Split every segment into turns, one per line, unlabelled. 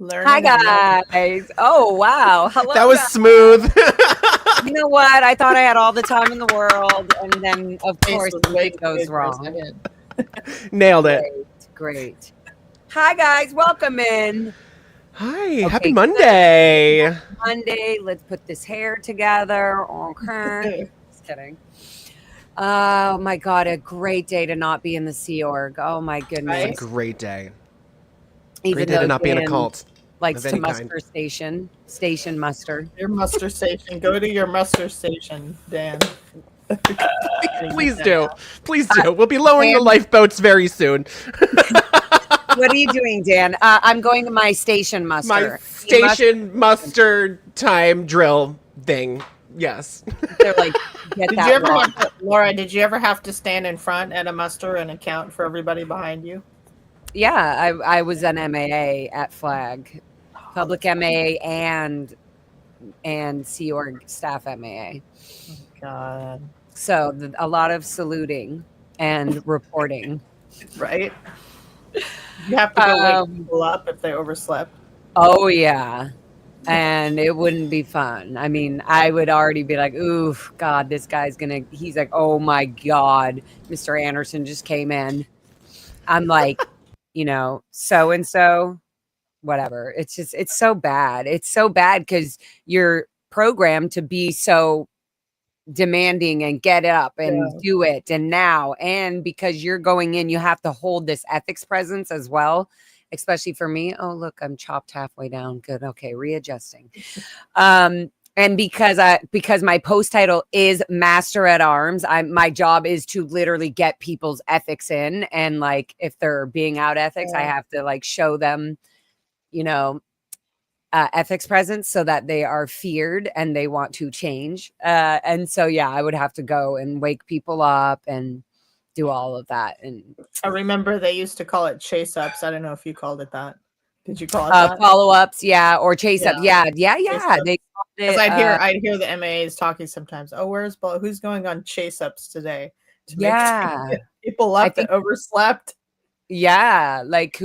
Hi guys. Oh wow. Hello.
That was
guys.
smooth.
You know what? I thought I had all the time in the world, and then of course something goes wrong.
Nailed it.
Great. Hi guys, welcome in.
Hi, happy Monday.
Monday. Let's put this hair together. Okay. Just kidding. Oh my God, a great day to not be in the Sea Org. Oh my goodness.
It's a great day.
Even
great day to not be in a cult.
Likes to muster station muster.
Your muster station. Go to your muster station, Dan.
Please do. Please do. We'll be lowering the lifeboats very soon.
What are you doing, Dan? I'm going to my station muster.
My station muster time drill thing. Yes.
They're like,
Laura, did you ever have to stand in front at a muster and account for everybody behind you?
Yeah, I was an MAA at Flag, public MAA and Sea Org staff MAA.
Oh, God.
So a lot of saluting and reporting.
Right? You have to go wake people up if they overslept.
Oh yeah, and it wouldn't be fun. I mean, I would already be like, "Ooh, God, this guy's gonna." He's like, "Oh my God, Mr. Anderson just came in." I'm like. So and so, whatever. It's so bad. It's so bad because you're programmed to be so demanding and get up and do it. And now, and because you're going in, you have to hold this ethics presence as well, especially for me. Oh, look, I'm chopped halfway down. Good. Okay. Readjusting. And because my post title is Master at Arms, my job is to literally get people's ethics in. And like, if they're being out ethics, I have to like show them, ethics presence so that they are feared and they want to change. And so, yeah, I would have to go and wake people up and do all of that. And
I remember they used to call it chase ups. I don't know if you called it that. Did you call it that?
Follow-ups, yeah, or chase up. Yeah.
Because I'd hear the MAs talking sometimes. Oh, who's going on chase ups today? To make people up that overslept.
Yeah, like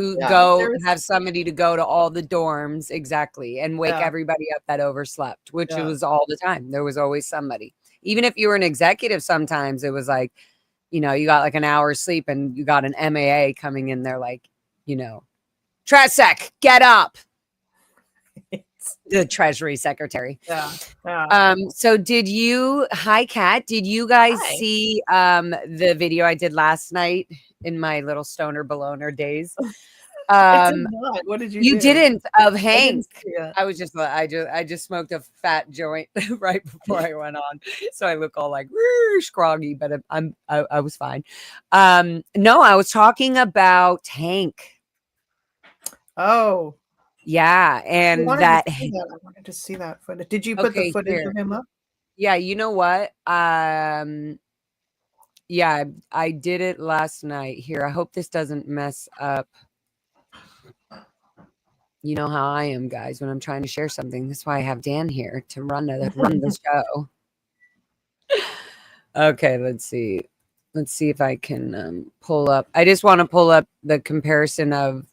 have somebody to go to all the dorms exactly and wake everybody up that overslept, which it was all the time. There was always somebody. Even if you were an executive, sometimes it was like, you got like an hour's sleep and you got an MAA coming in there like, Tresec, get up. The Treasury Secretary.
Yeah.
So hi Kat, did you guys see the video I did last night in my little stoner beloner days?
I did not. What did you do?
You didn't of Hank. I was just I just smoked a fat joint right before I went on. So I look all like scroggy, but I was fine. No, I was talking about Hank.
Oh.
Yeah, and
I wanted to see that footage. Did you put the footage of him up?
Yeah, you know what? Yeah, I did it last night. Here, I hope this doesn't mess up. You know how I am, guys, when I'm trying to share something. That's why I have Dan here to run the show. Okay, let's see. Let's see if I can pull up. I just want to pull up the comparison of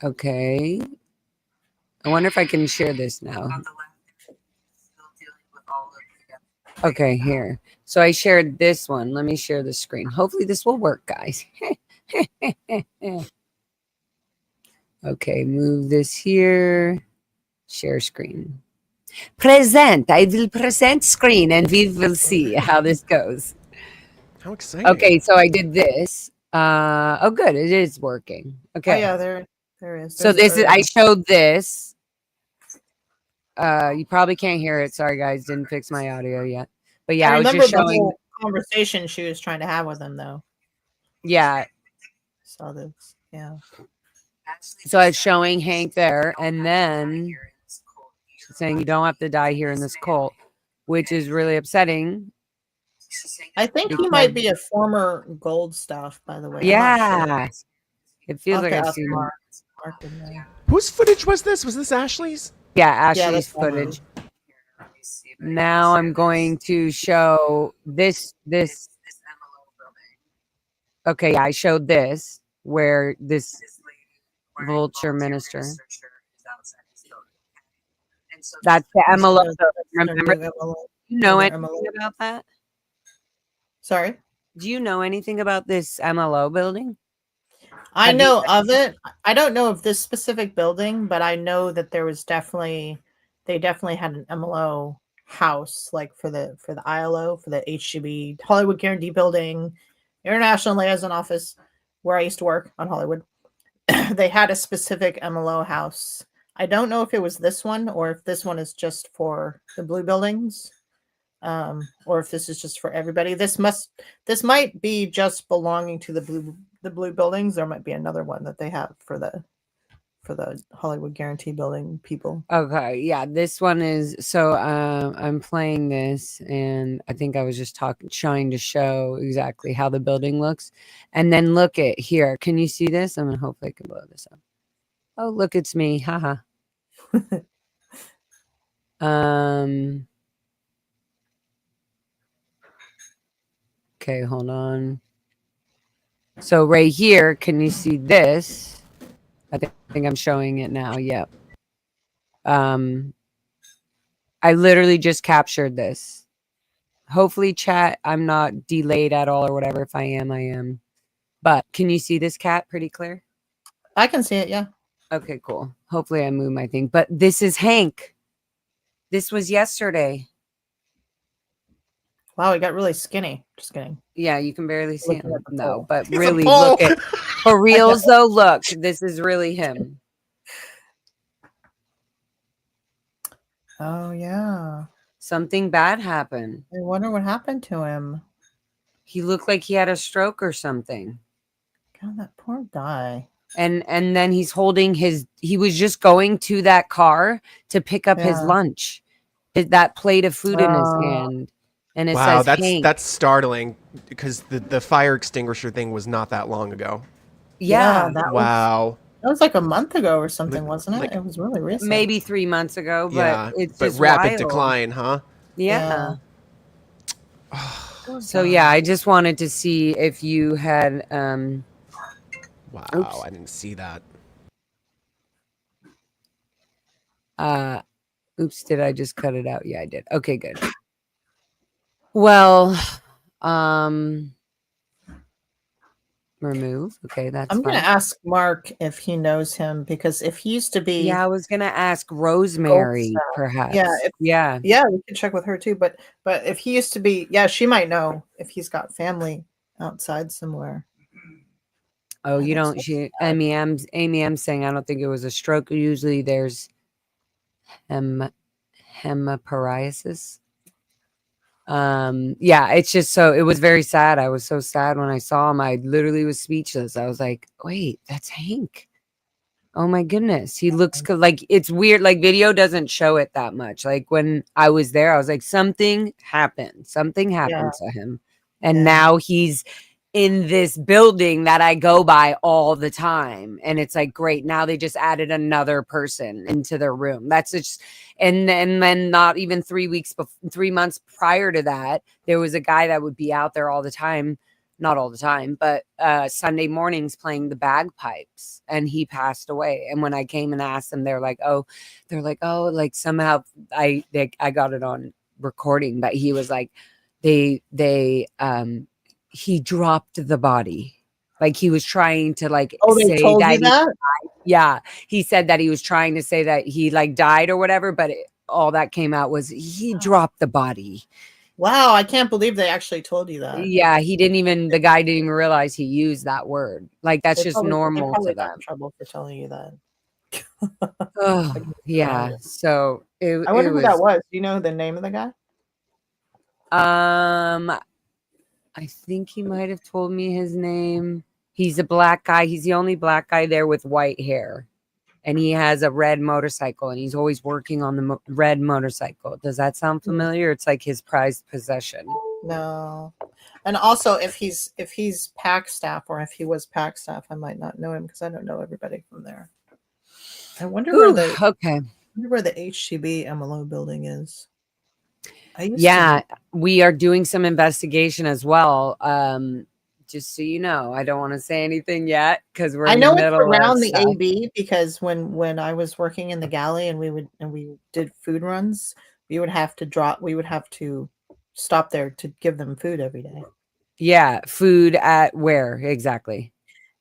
okay. I wonder if I can share this now. Okay, here. So I shared this one. Let me share the screen. Hopefully this will work, guys. Okay, move this here. Share screen. Present. I will present screen and we will see how this goes.
How exciting.
Okay, so I did this. Oh, good. It is working. Okay.
Oh, yeah, there is.
So I showed this. You probably can't hear it. Sorry, guys. Didn't fix my audio yet. But yeah,
I
I was
remember
just
the
showing.
whole conversation she was trying to have with him, though.
Yeah.
Saw this. Yeah.
So I was showing Hank there, and then saying you don't have to die here in this cult, which is really upsetting.
I think he might be a former Gold Staff, by the way.
Yeah. It feels like I've
ask
seen
Mark. Mark would know.
Whose footage was this? Was this Ashley's?
Yeah, Ashley's
that's
footage. Now I'm going to show this. Okay, yeah, I showed this where this vulture minister. That's the MLO. Remember? You know anything about that?
Sorry?
Do you know anything about this MLO building?
I know of it. I don't know of this specific building, but I know that there was they definitely had an MLO house, like for the ILO, for the HGB Hollywood Guarantee Building, International Liaison Office, where I used to work on Hollywood. They had a specific MLO house. I don't know if it was this one or if this one is just for the blue buildings, or if this is just for everybody. This might be just belonging to the blue buildings. There might be another one that they have for the Hollywood Guarantee Building people.
Okay, yeah, this one is so I'm playing this, and I think I was just trying to show exactly how the building looks. And then look at here. Can you see this? I'm gonna hopefully I can blow this up. Oh, look, it's me. Haha. Okay, hold on. So right here, can you see this? I think I'm showing it now. Yep. I literally just captured this. Hopefully, chat, I'm not delayed at all or whatever. If I am, I am. But can you see this cat pretty clear?
I can see it, yeah.
Okay, cool. Hopefully I move my thing. But this is Hank. This was yesterday.
Wow, he got really skinny. Just kidding.
Yeah, you can barely see him. No, but
He's
really, look at for reals though. Look, this is really him.
Oh yeah.
Something bad happened.
I wonder what happened to him.
He looked like he had a stroke or something.
God, that poor guy.
And then he's holding he was just going to that car to pick up his lunch. That plate of food in his hand. And it says Hank.
That's startling because the fire extinguisher thing was not that long ago.
Yeah.
That was like a month ago or something, wasn't it?
Like,
it was really recent.
Maybe 3 months ago, but it's just
rapid
wild.
decline, huh?
Yeah. So yeah, I just wanted to see if you had
Wow,
oops.
I didn't see that.
Oops, did I just cut it out? Yeah, I did. Okay, good. Well, remove. Okay, that's
I'm going to ask Mark if he knows him, because if he used to be...
Yeah, I was going to ask Rosemary, perhaps.
Yeah, we could check with her too. But if he used to be... Yeah, she might know if he's got family outside somewhere.
Oh, you don't... Amy M's saying, I don't think it was a stroke. Usually there's hemoptysis. Yeah, it's just so... It was very sad. I was so sad when I saw him. I literally was speechless. I was like, wait, that's Hank. Oh my goodness. He looks like... It's weird. Like, video doesn't show it that much. Like, when I was there, I was like, something happened. Something happened to him. And now he's in this building that I go by all the time. And it's like, great. Now they just added another person into their room. That's just, and then not even 3 months prior to that, there was a guy that would be out there all the time. Not all the time, but Sunday mornings playing the bagpipes, and he passed away. And when I came and asked them, they're like, like somehow I got it on recording, but he was like, he dropped the body. Like, he was trying to like say that, yeah, he said that he was trying to say that he like died or whatever, but all that came out was he dropped the body.
Wow, I can't believe they actually told you that.
Yeah, the guy didn't even realize he used that word. Like, that's just normal to them.
Trouble for telling you that.
Oh, yeah. So
I wonder who that was. Do you know the name of the guy?
I think he might have told me his name. He's a black guy. He's the only black guy there with white hair. And he has a red motorcycle, and he's always working on the red motorcycle. Does that sound familiar? It's like his prized possession.
No. And also, if he's PAC staff, or if he was PAC staff, I might not know him because I don't know everybody from there. I wonder where the HCB MLO building is.
We are doing some investigation as well. Just so you know, I don't want to say anything yet because we're. I know it's
around the AB because when I was working in the galley and we did food runs, we would have to stop there to give them food every day.
Yeah, food at where exactly?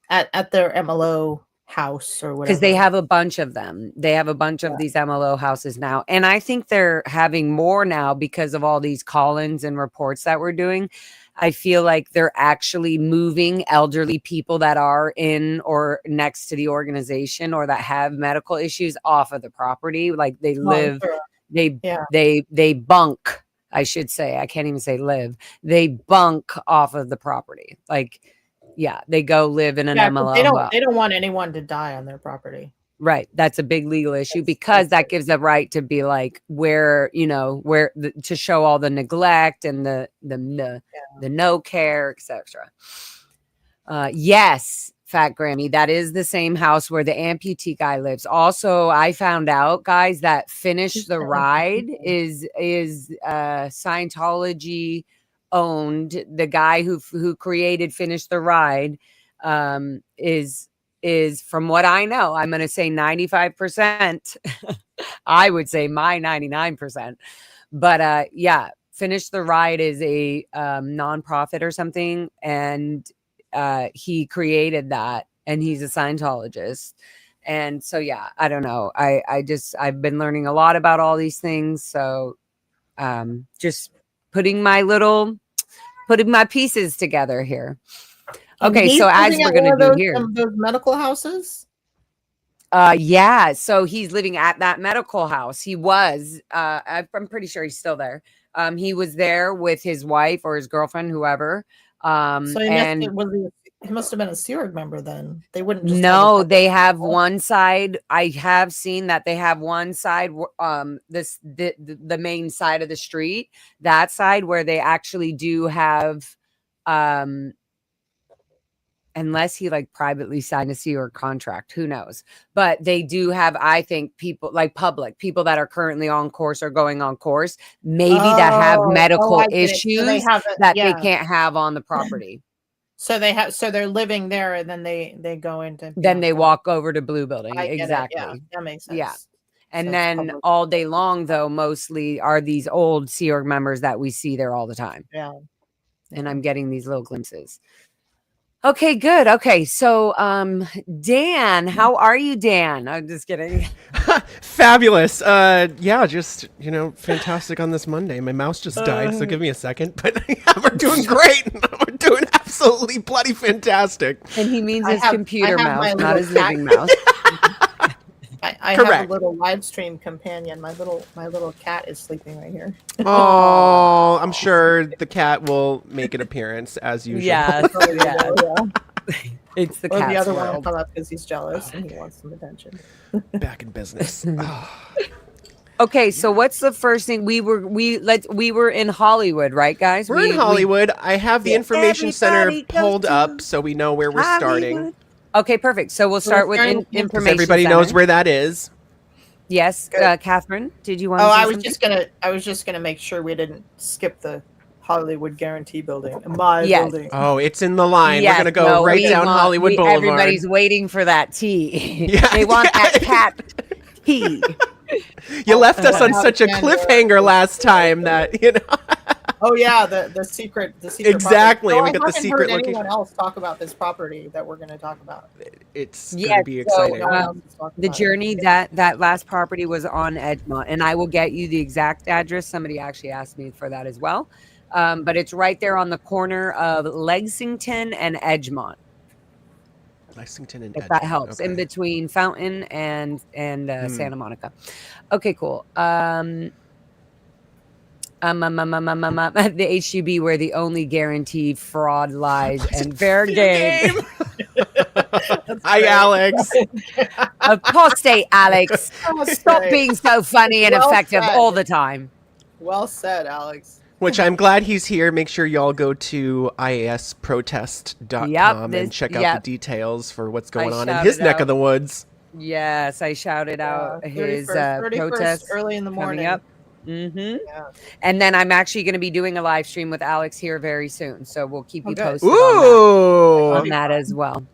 At their MLO house or whatever.
Because they have a bunch of them. They have a bunch of these MLO houses now. And I think they're having more now because of all these call-ins and reports that we're doing. I feel like they're actually moving elderly people that are in or next to the organization or that have medical issues off of the property. Like they live, they bunk, I should say. I can't even say live. They bunk off of the property. Like, yeah, they go live in an MLO.
They don't want anyone to die on their property.
Right. That's a big legal issue because that gives a right to be like where, to show all the neglect and the no care, etc. Yes, Fat Grammy, that is the same house where the amputee guy lives. Also, I found out, guys, that Finish the Ride is Scientology owned. The guy who created Finish the Ride is from what I know, I'm going to say 95%. I would say my 99%. But Finish the Ride is a nonprofit or something. And he created that. And he's a Scientologist. And so, I don't know. I've been learning a lot about all these things. So just putting my pieces together here. Okay, so as we're going to do here.
Those medical houses?
So he's living at that medical house. He was, I'm pretty sure he's still there. He was there with his wife or his girlfriend, whoever.
So he must have been a Sea Org member then. They wouldn't just.
No, they have one side. I have seen that they have one side, the main side of the street, that side where they actually do have, unless he like privately signed a Sea Org contract, who knows? But they do have, I think, people like public people that are currently on course or going on course, maybe that have medical issues they can't have on the property.
So they're living there, and then they go into.
Then they walk over to Blue Building. Exactly.
Yeah, that makes sense.
Yeah. And then all day long, though, mostly are these old Sea Org members that we see there all the time.
Yeah.
And I'm getting these little glimpses. Okay, good. Okay, so Dan, how are you, Dan? I'm just kidding.
Fabulous. Just, fantastic on this Monday. My mouse just died, so give me a second. But we're doing great. We're doing absolutely bloody fantastic.
And he means his computer mouse, not his living mouse.
I have a little live stream companion. My little cat is sleeping right here.
Oh, I'm sure the cat will make an appearance as usual.
Yes. It's the cat.
The other one will come up because he's jealous and he wants some attention.
Back in business.
Okay, so what's the first thing we were in Hollywood, right, guys?
We're in Hollywood. I have the information center pulled up so we know where we're starting.
Okay, perfect. So we'll start with information.
Everybody knows where that is.
Yes, Catherine, did you want to
say I was just gonna make sure we didn't skip the Hollywood Guarantee Building. Building.
Oh, it's in the line. We're gonna go down Hollywood Boulevard.
Everybody's waiting for that tea. They want that cat tea.
You left us on such a cliffhanger last time that
Oh yeah, the secret.
Exactly.
No,
we got the secret
location. Anyone else talk about this property that we're going to talk about?
It's going to be exciting.
The journey that last property was on Edgemont, and I will get you the exact address. Somebody actually asked me for that as well, but it's right there on the corner of Lexington and Edgemont.
Lexington and
if
Edmond.
that helps, in between Fountain and Santa Monica. Okay, cool. The HUB where the only guarantee fraud lies and fair game.
Hi, Alex.
Apostate, Alex.
Okay.
Stop being so funny and
Well
effective
said.
all the time.
Well said, Alex.
Which I'm glad he's here. Make sure y'all go to iasprotest.com and check out the details for what's going on in his neck of the woods.
Yes, I shouted out his
31st,
protest
early in the morning.
coming up. Yeah. And then I'm actually going to be doing a live stream with Alex here very soon, so we'll keep you posted on that as well.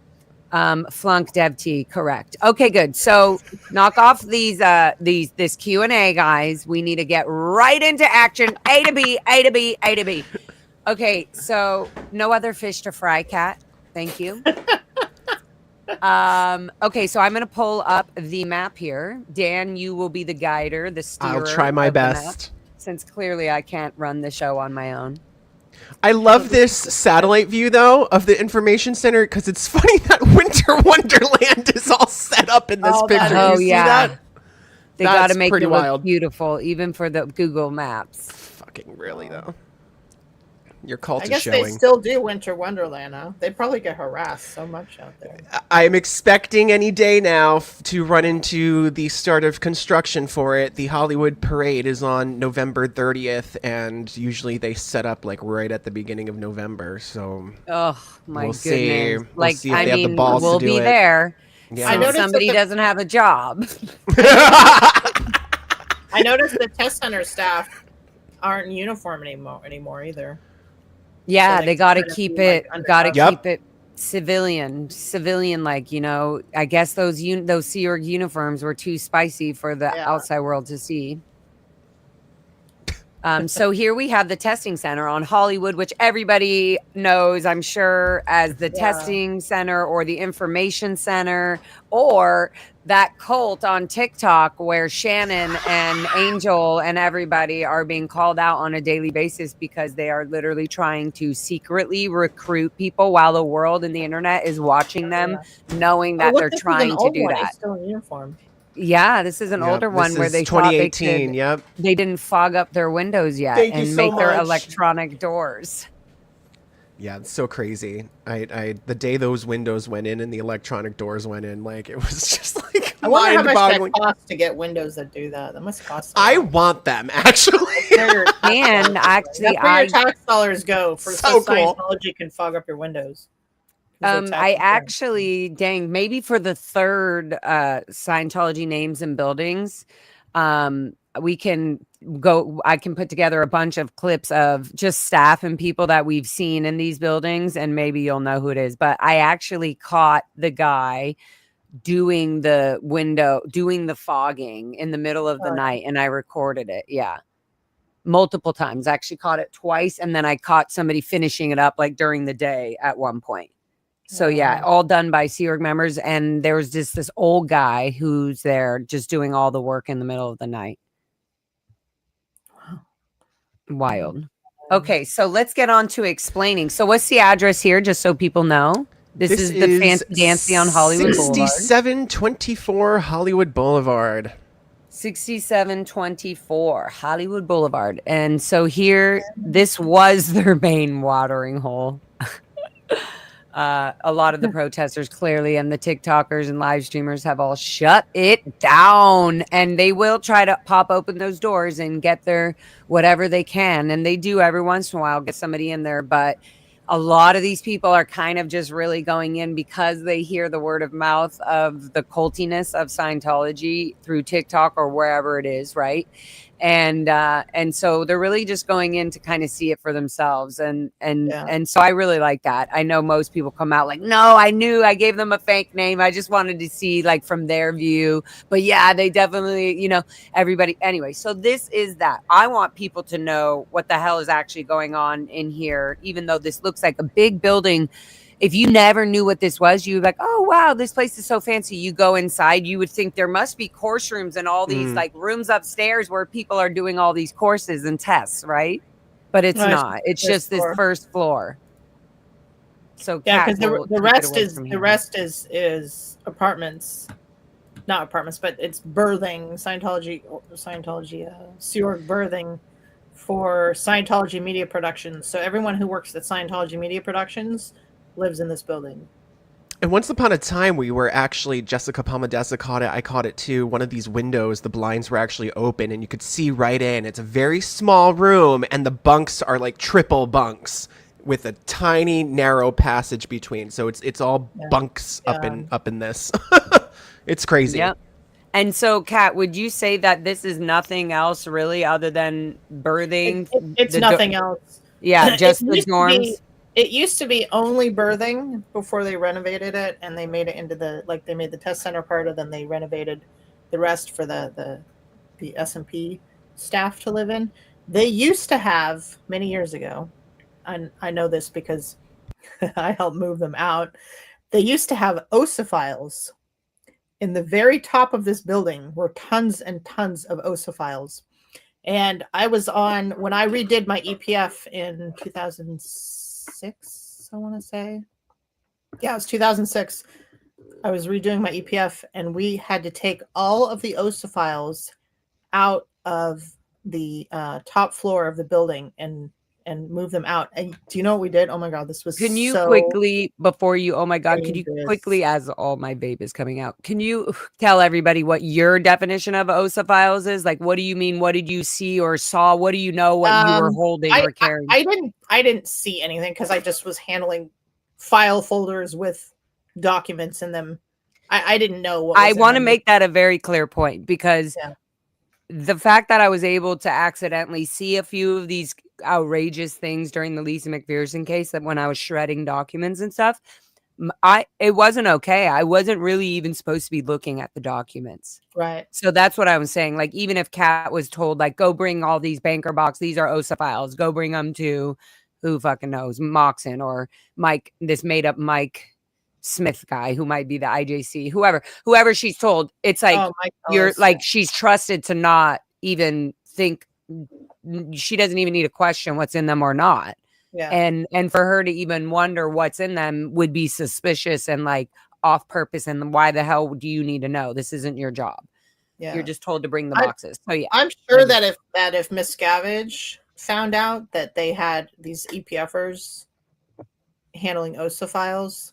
Flunk Dev T, correct. Okay, good. So knock off this Q&A, guys. We need to get right into action. A to B, A to B, A to B. Okay, so no other fish to fry, Kat. Thank you. Okay, so I'm going to pull up the map here. Dan, you will be the guider, the steerer.
I'll try my best.
Since clearly I can't run the show on my own.
I love this satellite view, though, of the information center, because it's funny that Winter Wonderland is all set up in this picture.
Oh,
you see that?
They got to make it look beautiful, even for the Google Maps.
Fucking really, though. Your cult is
showing. I guess they still do Winter Wonderland now. They probably get harassed so much out there.
I'm expecting any day now to run into the start of construction for it. The Hollywood Parade is on November 30th, and usually they set up like right at the beginning of November. So,
oh my goodness!
See.
Like,
see if they have the balls
we'll
to do
be
it.
There.
Yeah.
I noticed
somebody doesn't have a job.
I noticed the test center staff aren't in uniform anymore either.
Yeah,
so
they got to keep it. Keep it civilian. Like, you know. I guess those Sea Org uniforms were too spicy for the outside world to see. So here we have the testing center on Hollywood, which everybody knows, I'm sure, as the testing center or the information center, or that cult on TikTok where Shannon and Angel and everybody are being called out on a daily basis because they are literally trying to secretly recruit people while the world and the internet is watching them, knowing that they're trying to do that.
He's still in uniform.
Yeah, this is an older one where they
2018.
They didn't fog up their windows yet and make their electronic doors.
Yeah, it's so crazy. The day those windows went in and the electronic doors went in, like, it was just like
I wonder how much that costs to get windows that do that. That must cost.
I want them actually.
And actually,
that's where your tax dollars go for
so cool.
Scientology can fog up your windows.
I actually, maybe for the third Scientology names and buildings, we can go. I can put together a bunch of clips of just staff and people that we've seen in these buildings, and maybe you'll know who it is. But I actually caught the guy doing the fogging in the middle of the night, and I recorded it. Yeah. Multiple times. I actually caught it twice, and then I caught somebody finishing it up like during the day at one point. So yeah, all done by Sea Org members, and there was just this old guy who's there just doing all the work in the middle of the night. Wild. Okay, so let's get on to explaining. So what's the address here, just so people know? This is the Fancy Dancy on Hollywood Boulevard.
6724 Hollywood Boulevard.
6724 Hollywood Boulevard. And so here, this was their main watering hole. A lot of the protesters clearly and the TikTokers and live streamers have all shut it down, and they will try to pop open those doors and get their whatever they can. And they do every once in a while get somebody in there, but a lot of these people are kind of just really going in because they hear the word of mouth of the cultiness of Scientology through TikTok or wherever it is, right? And so they're really just going in to kind of see it for themselves. And so I really like that. I know most people come out like, no, I knew I gave them a fake name. I just wanted to see like from their view. But yeah, they definitely, everybody. Anyway, so this is that. I want people to know what the hell is actually going on in here, even though this looks like a big building. If you never knew what this was, you would be like, oh, wow, this place is so fancy. You go inside, you would think there must be course rooms and all these like rooms upstairs where people are doing all these courses and tests, right? But it's not. It's just this first floor. So
Yeah,
Kat
because
will
the
take it
rest
away
is
from
the
here.
rest is apartments, not apartments, but it's birthing Scientology Sea Org birthing for Scientology Media Productions. So everyone who works at Scientology Media Productions lives in this building.
And once upon a time, we were actually, Jessica Palmadessa caught it, I caught it too, one of these windows, the blinds were actually open and you could see right in. It's a very small room and the bunks are like triple bunks with a tiny narrow passage between. So it's all
Yeah.
bunks up in this. It's crazy.
Yep. And so, Kat, would you say that this is nothing else really other than birthing?
It's nothing else.
Yeah,
It
just the
used to
dorms.
be it used to be only birthing before they renovated it, and they made it into they made the test center part, and then they renovated the rest for the S&P staff to live in. They used to have many years ago, and I know this because I helped move them out. They used to have ossiphiles in the very top of this building. Were tons and tons of ossiphiles. And I was on when I redid my EPF in 2006, I want to say. Yeah, it was 2006. I was redoing my EPF, and we had to take all of the ossiphiles out of the top floor of the building and move them out. And do you know what we did? Oh my God, this was
Can you
so
quickly, before you, oh my God, could you
dangerous.
quickly, as all my vape is coming out, can you tell everybody what your definition of ossiphiles is? Like, what do you mean? What did you see or saw? What do you know what you were holding or carrying?
I didn't see anything because I just was handling file folders with documents in them. I didn't know what was
I
in
want to
them.
make that a very clear point because
Yeah.
the fact that I was able to accidentally see a few of these outrageous things during the Lisa McPherson case, that when I was shredding documents and stuff, it wasn't okay. I wasn't really even supposed to be looking at the documents.
Right.
So that's what I was saying. Like, even if Kat was told, like, go bring all these banker box, these are OSA files, go bring them to who fucking knows, Moxon or Mike, this made up Mike Smith guy who might be the IJC, whoever she's told, it's like,
Oh, Mike
you're
Ellis,
like, she's trusted to not even think, she doesn't even need to question what's in them or not.
yeah.
And for her to even wonder what's in them would be suspicious and like off purpose. And why the hell do you need to know? This isn't your job.
Yeah.
You're just told to bring the boxes. So yeah,
I'm sure that if Miss Scavenge found out that they had these EPFers handling OSA files,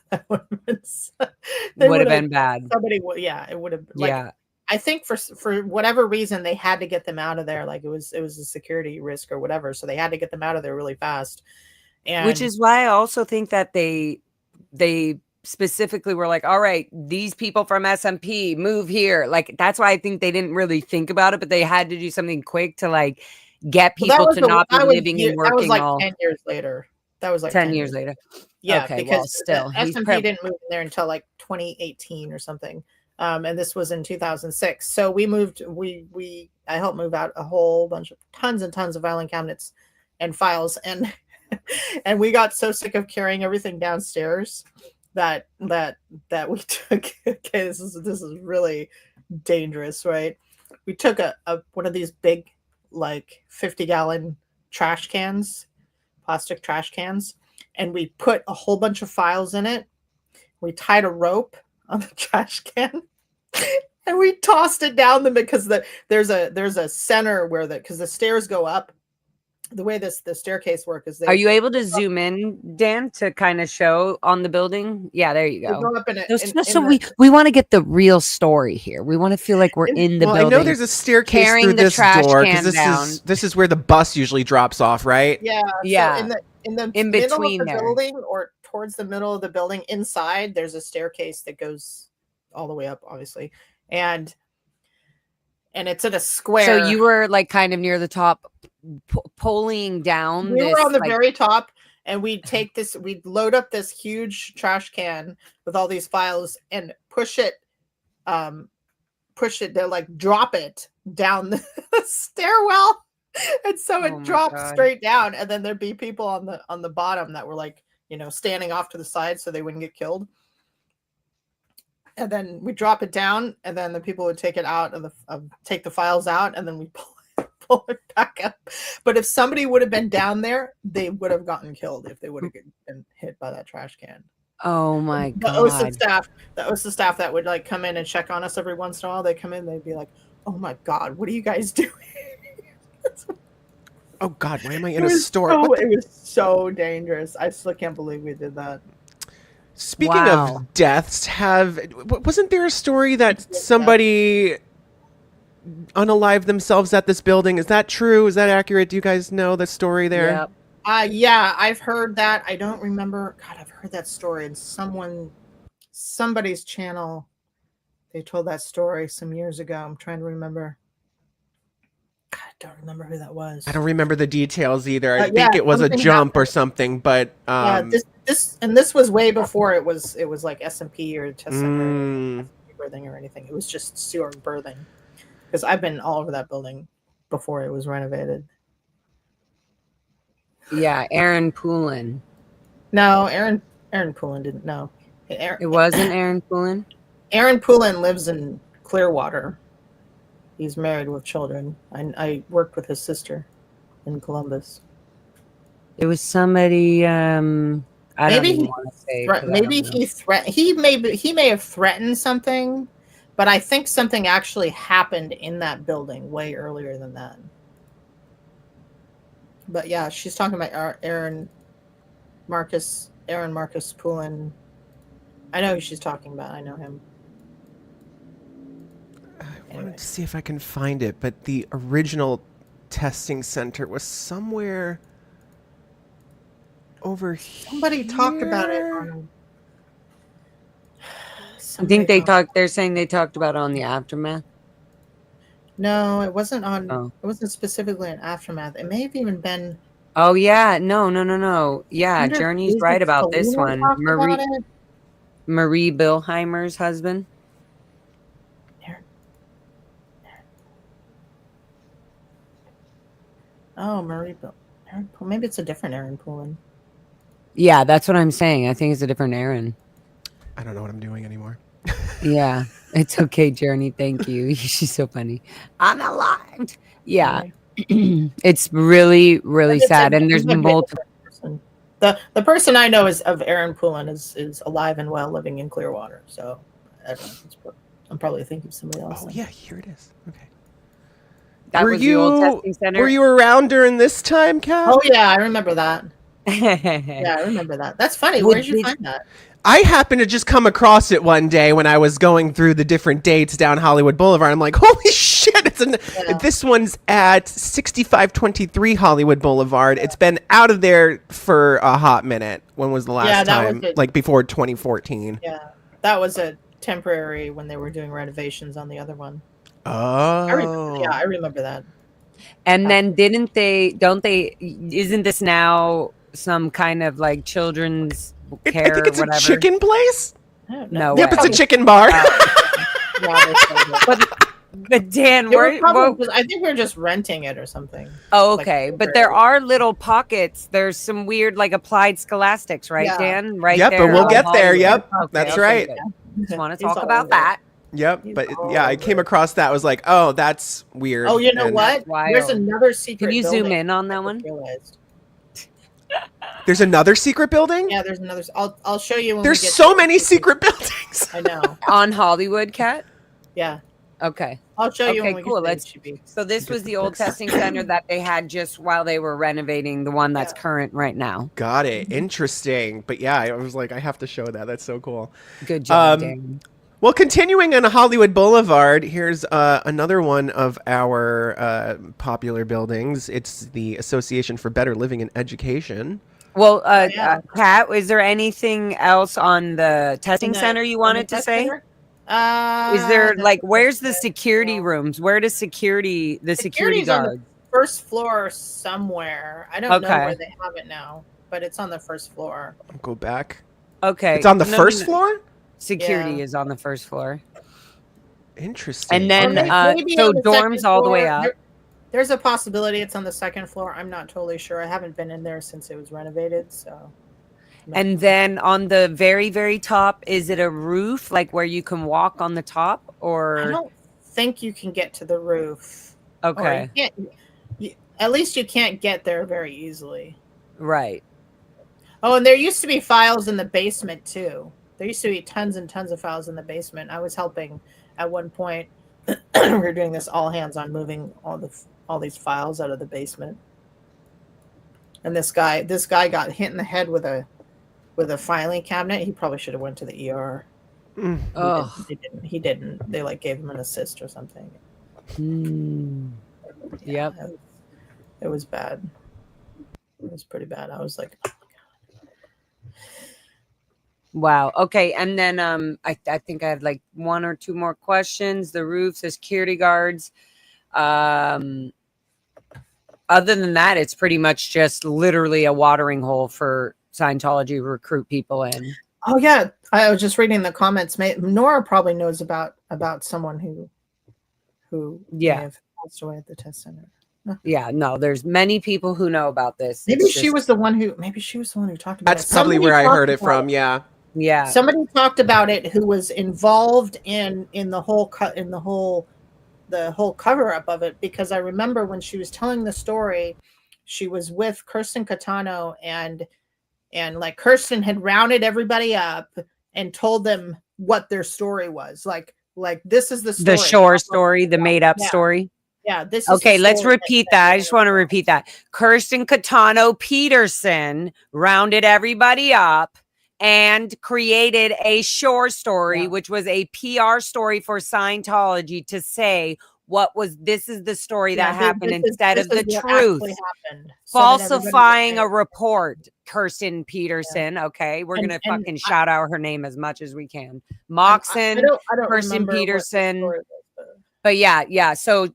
that would have been,
would have been bad.
Somebody would, yeah, it would have. Like,
Yeah.
I think for whatever reason they had to get them out of there. Like it was a security risk or whatever, so they had to get them out of there really fast. And
Which is why I also think that they specifically were like, all right, these people from SMP move here. Like, that's why I think they didn't really think about it, but they had to do something quick to like get people to not be living and working.
That was like
all
10 years later. That was like
10 years later.
Yeah,
okay,
because
well, still
SMP didn't move in there until like 2018 or something. And this was in 2006. So we moved, I helped move out a whole bunch of tons and tons of filing cabinets and files. And, and we got so sick of carrying everything downstairs that we took, okay, this is really dangerous, right? We took a one of these big, like 50-gallon trash cans, plastic trash cans, and we put a whole bunch of files in it. We tied a rope on the trash can and we tossed it down because there's a center where because the stairs go up. The way the staircase work is
Are you able to zoom in, Dan, to kind of show on the building? Yeah, there you go.
Go up
we want to get the real story here. We want to feel like we're in the building.
I know there's a staircase through this door because this is where the bus usually drops off, right?
Yeah,
yeah.
So in
between
middle of the
there.
building or towards the middle of the building, inside there's a staircase that goes all the way up, obviously, and it's in a square.
So you were like kind of near the top, pulling down.
We were on the very top, and we'd load up this huge trash can with all these files and push it to like drop it down the stairwell, and so it dropped straight down, and then there'd be people on the bottom that were like, standing off to the side so they wouldn't get killed. And then we drop it down, and then the people would take it out take the files out, and then we pull it back up. But if somebody would have been down there, they would have gotten killed if they would have been hit by that trash can.
Oh my
That was the
God.
staff. That was the staff that would like come in and check on us every once in a while. They come in, they'd be like, "Oh my God, what are you guys doing?"
Oh God, why am I
It
in a
was
store?
so,
What the-
it was so dangerous. I still can't believe we did that.
Speaking
Wow.
of deaths, wasn't there a story that somebody unalived themselves at this building? Is that true? Is that accurate? Do you guys know the story there?
Yep.
Yeah, I've heard that. I don't remember. God, I've heard that story in somebody's channel. They told that story some years ago. I'm trying to remember. God, I don't remember who that was.
I don't remember the details either. I
Yeah,
think it was a
something
jump or
happened.
something, but
this was way before it was like SMP or test center
mm,
or birthing or anything. It was just sewer birthing. Because I've been all over that building before it was renovated.
Yeah, Aaron Poulin.
No, Aaron Poulin didn't know.
It wasn't Aaron Poulin?
Aaron Poulin lives in Clearwater. He's married with children. I worked with his sister in Columbus.
It was somebody. I don't even want to say.
Maybe he may have threatened something, but I think something actually happened in that building way earlier than that. But yeah, she's talking about Aaron Marcus Poulin. I know who she's talking about. I know him.
I wanted to see if I can find it, but the original testing center was somewhere over here.
Somebody talked about it.
I think they're saying they talked about it on the Aftermath.
No, it wasn't on.
Oh.
It wasn't specifically an Aftermath. It may have even been.
Oh yeah, no. Yeah, Journey's right about this one. Marie Bilheimer's husband.
Oh, Aaron, maybe it's a different Aaron Poulin.
Yeah, that's what I'm saying. I think it's a different Aaron.
I don't know what I'm doing anymore.
Yeah, it's okay, Journey. Thank you. She's so funny. Unalived. Yeah, it's really, really sad. And there's multiple.
The person I know of Aaron Poulin is alive and well, living in Clearwater. So I don't know. I'm probably thinking of somebody else.
Oh yeah, here it is. Okay.
Were
you around during this time, Kat?
Oh yeah, I remember that. Yeah, I remember that. That's funny. Where did you find that?
I happened to just come across it one day when I was going through the different dates down Hollywood Boulevard. I'm like, holy shit! This one's at 6523 Hollywood Boulevard. It's been out of there for a hot minute. When was the last time? Like before 2014.
Yeah, that was a temporary when they were doing renovations on the other one.
Oh,
I remember that.
And then isn't this now some kind of like children's care?
I think it's
or whatever?
a chicken place.
No,
yep, it's a chicken bar.
But Dan,
I think we're just renting it or something.
Oh, okay. But there are little pockets. There's some weird like applied scholastics, right,
Yeah.
Dan? Right
yep,
there.
but we'll get there.
Hollywood.
Yep,
Okay,
that's right.
Just want to talk about that.
Yep, but yeah, I came across that. I was like, oh, that's weird.
Oh, you know what? There's another secret.
Can you
building
zoom in on that one?
There's another secret building?
Yeah, there's another. I'll show you.
There's so many secret buildings.
I know.
On Hollywood, Kat?
Yeah.
Okay.
I'll show you.
Okay, cool. So this was the old testing center that they had just while they were renovating the one that's current right now.
Got it. Interesting. But yeah, I was like, I have to show that. That's so cool.
Good job, Dan.
Well, continuing on Hollywood Boulevard, here's another one of our popular buildings. It's the Association for Better Living and Education.
Well, Kat, is there anything else on the testing center you wanted to say? Is there like, where's the security rooms? Where does the security guards?
On the first floor somewhere. I don't know where they have it now, but it's on the first floor.
I'll go back.
Okay.
It's on the first floor?
Security is on the first floor.
Interesting.
And then, so dorms all the way up.
There's a possibility it's on the second floor. I'm not totally sure. I haven't been in there since it was renovated, so.
And then on the very, very top, is it a roof, like where you can walk on the top, or?
I don't think you can get to the roof.
Okay.
At least you can't get there very easily.
Right.
Oh, and there used to be files in the basement too. There used to be tons and tons of files in the basement. I was helping at one point. We were doing this all hands on moving all these files out of the basement. And this guy got hit in the head with a filing cabinet. He probably should have went to the ER.
Oh.
He didn't. They like gave him an assist or something.
Yep.
It was bad. It was pretty bad. I was like, oh my God.
Wow. Okay. And then I think I had like one or two more questions. The roof, the security guards. Other than that, it's pretty much just literally a watering hole for Scientology to recruit people in.
Oh yeah, I was just reading the comments. Nora probably knows about someone who may have passed away at the test center.
Yeah, no, there's many people who know about this.
Maybe she was the one who talked about it.
That's probably where I heard it from. Yeah.
Yeah.
Somebody talked about it who was involved in the whole cover up of it, because I remember when she was telling the story, she was with Kirsten Catano, and like Kirsten had rounded everybody up and told them what their story was. Like this is the story.
The shore story, the made up story.
Yeah, this is
okay. Let's repeat that. I just want to repeat that. Kirsten Catano Peterson rounded everybody up and created a shore story, which was a PR story for Scientology to say this is the story that happened instead of the truth. Falsifying a report, Kirsten Peterson. Yeah. Okay. We're going to fucking shout out her name as much as we can. Moxon,
I don't
Kirsten Peterson. But yeah. So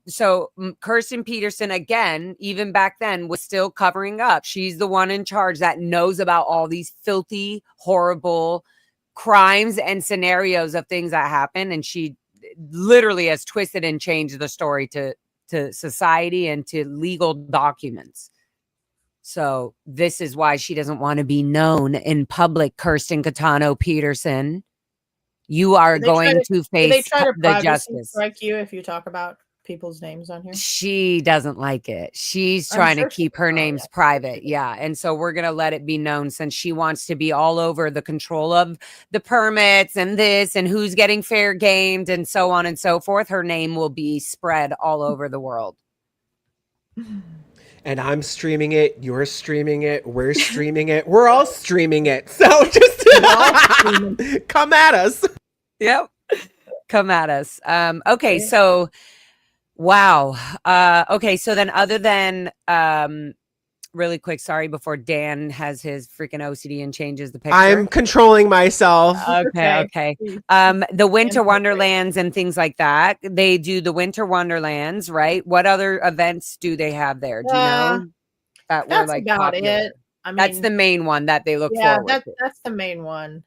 Kirsten Peterson, again, even back then, was still covering up. She's the one in charge that knows about all these filthy, horrible crimes and scenarios of things that happen. And she literally has twisted and changed the story to society and to legal documents. So this is why she doesn't want to be known in public, Kirsten Catano Peterson. You are going to face the justice.
Strike you if you talk about people's names on here?
She doesn't like it. She's trying to keep her names private. Yeah. And so we're going to let it be known, since she wants to be all over the control of the permits and this and who's getting fair gamed and so on and so forth. Her name will be spread all over the world.
And I'm streaming it. You're streaming it. We're streaming it. We're all streaming it. So just come at us.
Yep. Come at us. Okay. So, wow. Okay. So then, other than, really quick, sorry, before Dan has his freaking OCD and changes the picture.
I'm controlling myself.
Okay. The Winter Wonderlands and things like that. They do the Winter Wonderlands, right? What other events do they have there? Do you know?
That's like about popular? It. I mean,
that's the main one that they look forward to.
That's the main one.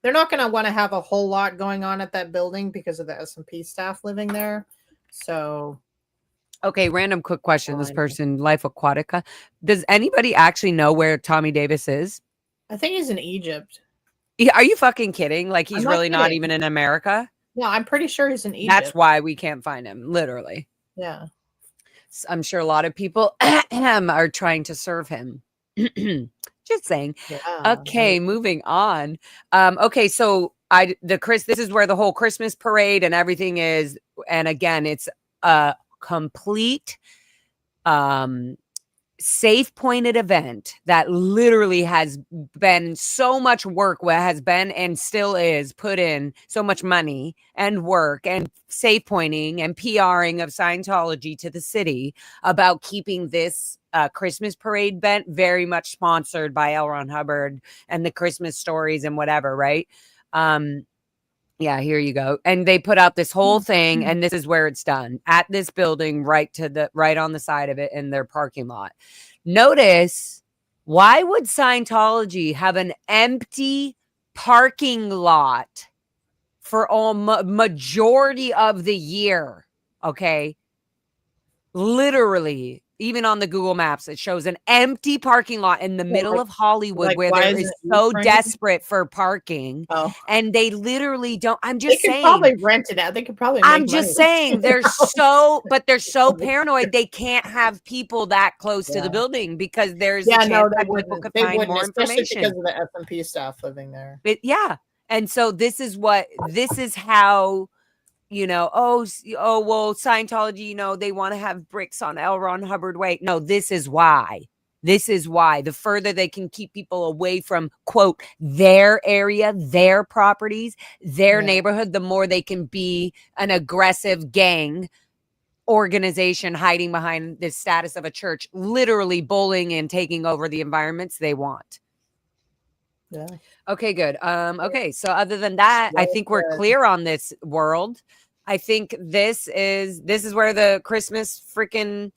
They're not going to want to have a whole lot going on at that building because of the S&P staff living there. So...
Okay, random quick question. This person, Life Aquatica. Does anybody actually know where Tommy Davis is?
I think he's in Egypt.
Are you fucking kidding? Like, he's really not even in America?
Yeah, I'm pretty sure he's in Egypt.
That's why we can't find him, literally.
Yeah.
I'm sure a lot of people are trying to serve him. Just saying. Yeah. Okay, moving on. Okay, so this is where the whole Christmas parade and everything is. And again, it's complete safe pointed event that literally has been so much work, has been and still is put in so much money and work and safe pointing and PRing of Scientology to the city about keeping this Christmas parade event very much sponsored by L. Ron Hubbard and the Christmas stories and whatever, right? Yeah, here you go. And they put out this whole thing, and this is where it's done, at this building, right on the side of it in their parking lot. Notice, why would Scientology have an empty parking lot for all majority of the year? Okay. Literally Even on the Google Maps, it shows an empty parking lot in the middle of Hollywood where
why
there
isn't
is
it
so
Ukraine?
desperate for parking.
Oh,
And they literally don't. I'm
they
just
could
saying.
probably rent it out. They could probably make
I'm just
money.
saying they're so paranoid they can't have people that close to the building because there's a chance that people could find more
especially
information.
because of the S&P staff living there.
And so this is how, well, Scientology, they want to have bricks on L. Ron Hubbard Way. No, this is why. This is why. The further they can keep people away from, quote, their area, their properties, their neighborhood, the more they can be an aggressive gang organization hiding behind the status of a church, literally bullying and taking over the environments they want.
Yeah.
Okay, good. Okay, so other than that, I think we're clear on this world. I think this is where the Christmas freaking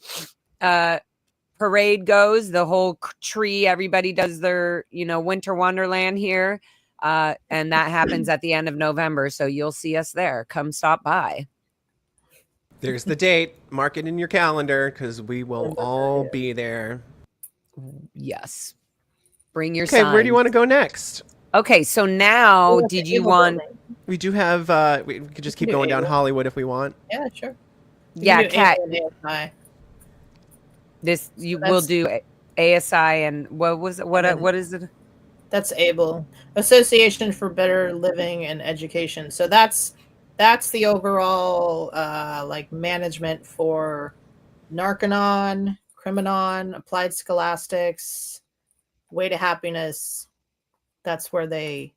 parade goes. The whole tree, everybody does their, winter wonderland here. And that happens at the end of November. So you'll see us there. Come stop by.
There's the date. Mark it in your calendar because we will all be there.
Yes. Bring your
Okay, where do you want to go next?
Okay, so now did you want...
We do have... we could just keep going down Hollywood if we want.
Yeah, sure.
Yeah, Kat. We'll do ASI and what is it?
That's ABLE, Association for Better Living and Education. So that's the overall management for Narconon, Criminon, Applied Scholastics, Way to Happiness. That's where they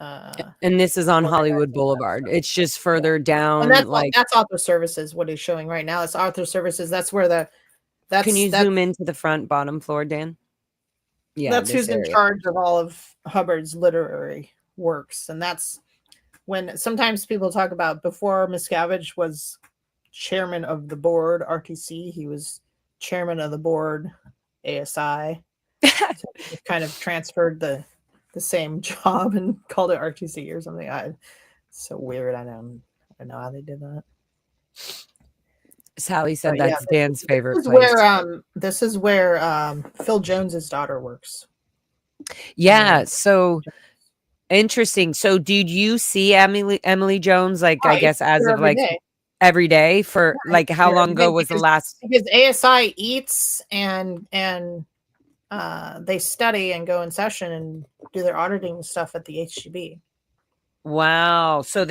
and this is on Hollywood Boulevard. It's just further down.
And that's Author Services. What he's showing right now, it's Author Services. That's where
can you zoom into the front bottom floor, Dan?
Yeah, that's who's in charge of all of Hubbard's literary works. And that's when sometimes people talk about before Miscavige was chairman of the board, RTC, he was chairman of the board, ASI. So he kind of transferred the same job and called it RTC or something. It's so weird. I don't know how they did that.
Sally said that's Dan's favorite place.
This is where Phil Jones's daughter works.
Yeah, so interesting. So did you see Emily Jones, I guess as of every day for how long ago was the last?
Because ASI eats and they study and go in session and do their auditing stuff at the HGB.
Wow. So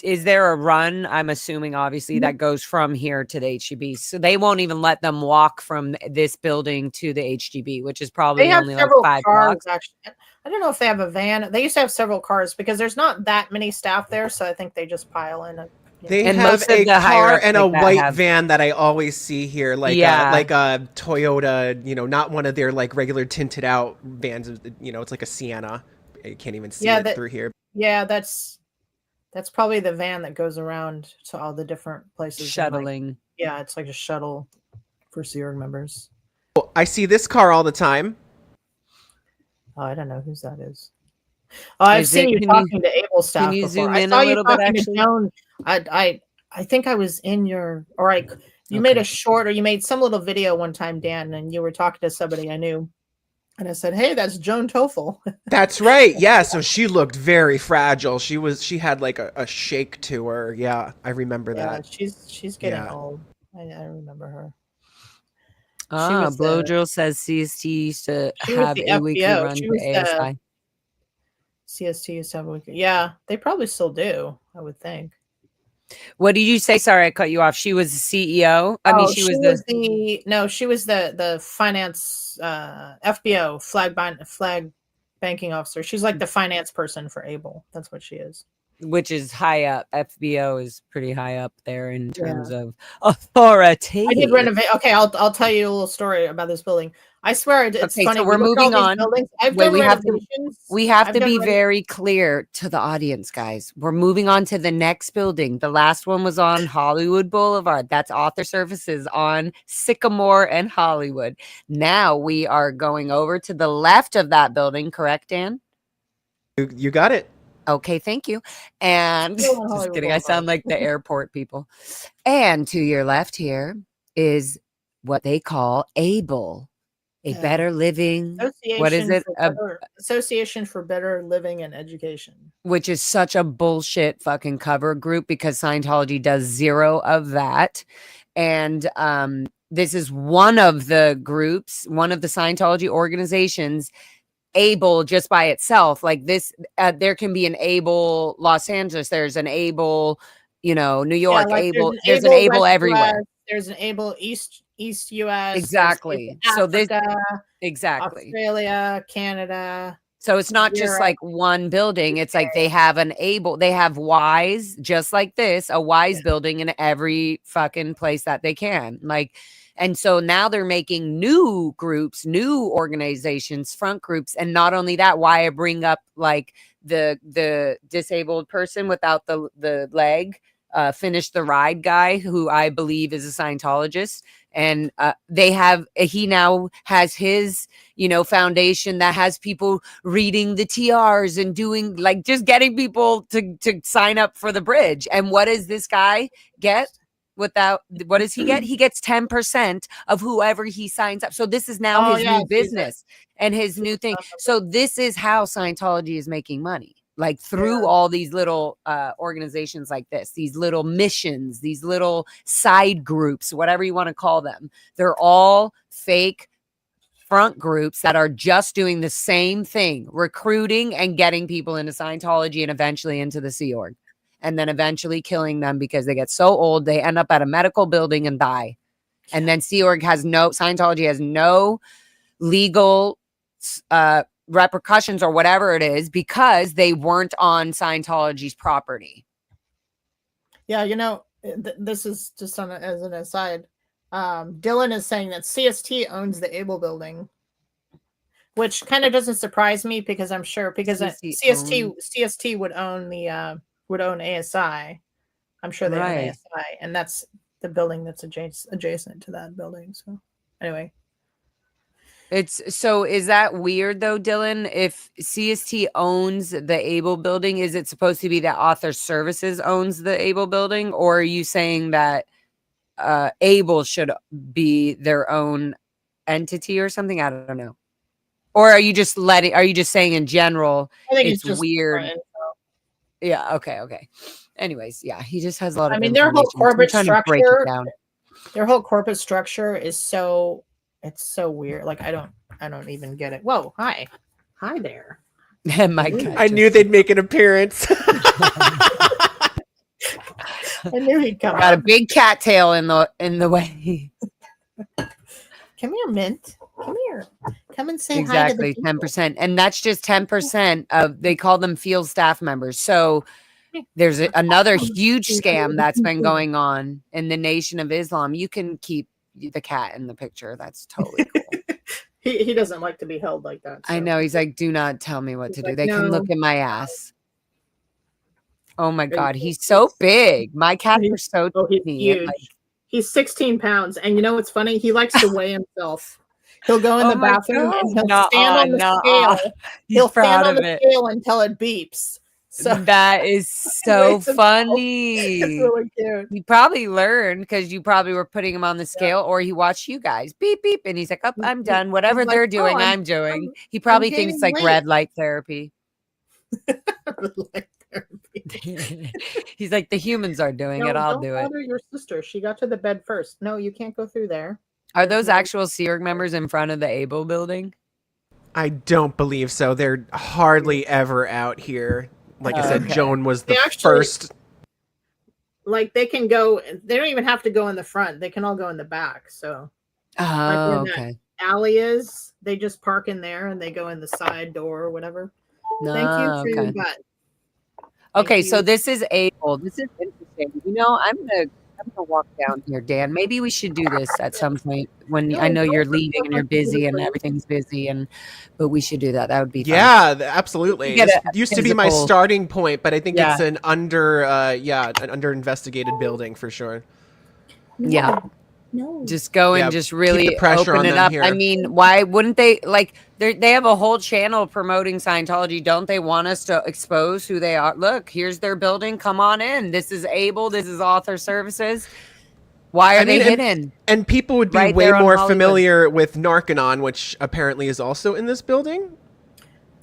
is there a run? I'm assuming obviously that goes from here to the HGB. So they won't even let them walk from this building to the HGB, which is probably only like 5 blocks.
Actually. I don't know if they have a van. They used to have several cars because there's not that many staff there. So I think they just pile in.
They have a car and a white van that I always see here, like a Toyota, not one of their regular tinted out vans. It's like a Sienna. You can't even see it through here.
Yeah, that's probably the van that goes around to all the different places.
Shuttling.
It's like a shuttle for Sea Org members.
I see this car all the time.
Oh, I don't know whose that is. Oh, I've seen you talking to Able staff
can you
before.
Zoom
I
in
saw
a
you
little bit,
talking to
actually?
Joan. I think I was in your you made a short or you made some little video one time, Dan, and you were talking to somebody I knew. And I said, "Hey, that's Joan Toffel."
That's right. Yeah. So she looked very fragile. She had a shake to her. Yeah, I remember that.
She's getting old. I remember her.
Blowdrill says CST used to have a weekly run to ASI.
CST used to have a weekly. Yeah, they probably still do. I would think.
What did you say? Sorry, I cut you off. She was the CEO. I mean, she was the
finance FBO flag banking officer. She's like the finance person for Able. That's what she is.
Which is high up. FBO is pretty high up there in terms of authority.
I did renovate. Okay, I'll tell you a little story about this building. I swear it's funny.
So we're moving on. We have to be very clear to the audience, guys. We're moving on to the next building. The last one was on Hollywood Boulevard. That's Author Services on Sycamore and Hollywood. Now we are going over to the left of that building. Correct, Dan?
You got it.
Okay, thank you. And just kidding. I sound like the airport people. And to your left here is what they call ABLE, a better living. What is it?
Association for Better Living and Education.
Which is such a bullshit fucking cover group because Scientology does zero of that. And this is one of the groups, one of the Scientology organizations, ABLE just by itself. Like this, there can be an ABLE Los Angeles. There's an ABLE, New York.
Yeah, like
ABLE. There's an ABLE everywhere.
US, there's an ABLE East US.
Exactly.
So this
exactly
Australia, Canada.
So it's not just like one building. It's like they have they have WISE, just like this, a WISE building in every fucking place that they can. Like, and so now they're making new groups, new organizations, front groups. And not only that, why I bring up like the disabled person without the leg, Finish the Ride guy, who I believe is a Scientologist. And he now has his, foundation that has people reading the TRs and doing like just getting people to sign up for the bridge. And what does this guy get? What does he get? He gets 10% of whoever he signs up. So this is now his new business and his new thing. So this is how Scientology is making money. Like through all these little organizations like this, these little missions, these little side groups, whatever you want to call them. They're all fake front groups that are just doing the same thing, recruiting and getting people into Scientology and eventually into the Sea Org. And then eventually killing them because they get so old, they end up at a medical building and die. And then Scientology has no legal repercussions or whatever it is because they weren't on Scientology's property.
Yeah, this is just as an aside. Dylan is saying that CST owns the ABLE building, which kind of doesn't surprise me because I'm sure CST would own ASI. I'm sure they own ASI, and that's the building that's adjacent to that building. So anyway.
Is that weird though, Dylan? If CST owns the ABLE building, is it supposed to be that Author Services owns the ABLE building? Or are you saying that ABLE should be their own entity or something? I don't know. Or are you just saying in general,
I think
it's weird? Yeah. Okay. Anyways, yeah, he just has a lot of
their whole corporate structure is so weird. Like I don't even get it. Whoa, hi there.
I knew they'd make an appearance.
I knew he'd come.
Got a big cattail in the way.
Come here, Mint. Come here. Come and say
exactly,
hi to the
10%. And that's just 10% of, they call them field staff members. So there's another huge scam that's been going on in the Nation of Islam. You can keep the cat in the picture. That's totally cool.
He doesn't like to be held like that. So.
I know. He's like, do not tell me what to do. They can look at my ass. Oh my God. He's so big. My cats are so
he's huge. He's 16 pounds. And you know what's funny? He likes to weigh himself. He'll go in the bathroom and he'll stand on the scale. He'll stand on the scale until it beeps. So
that is so funny.
It's really cute.
He probably learned because you probably were putting him on the scale, or he watched you guys beep beep, and he's like, "Oh, I'm done. Whatever they're doing, I'm doing." He probably thinks it's like red light therapy. He's like, the humans are doing it. I'll do it.
Don't bother your sister. She got to the bed first. No, you can't go through there.
Are those actual Sea Org members in front of the ABLE building?
I don't believe so. They're hardly ever out here. Like I said, Joan was the first.
Like they can go. They don't even have to go in the front. They can all go in the back. So,
okay.
Alley is. They just park in there and they go in the side door or whatever. Thank you for your butt.
Okay, so this is ABLE. This is interesting. I'm gonna walk down here, Dan. Maybe we should do this at some point when I know you're leaving and you're busy and everything's busy, but we should do that. That would be fun.
Yeah, absolutely. It used to be my starting point, but I think it's an under investigated building for sure.
Yeah. No. Just go and just really open it up.
Here.
I mean, why wouldn't they they have a whole channel promoting Scientology. Don't they want us to expose who they are? Look, here's their building. Come on in. This is ABLE. This is Author Services. Why are
I
they
mean,
hidden?
and people would be
Right
way
there on
more
Hollywood.
familiar with Narconon, which apparently is also in this building.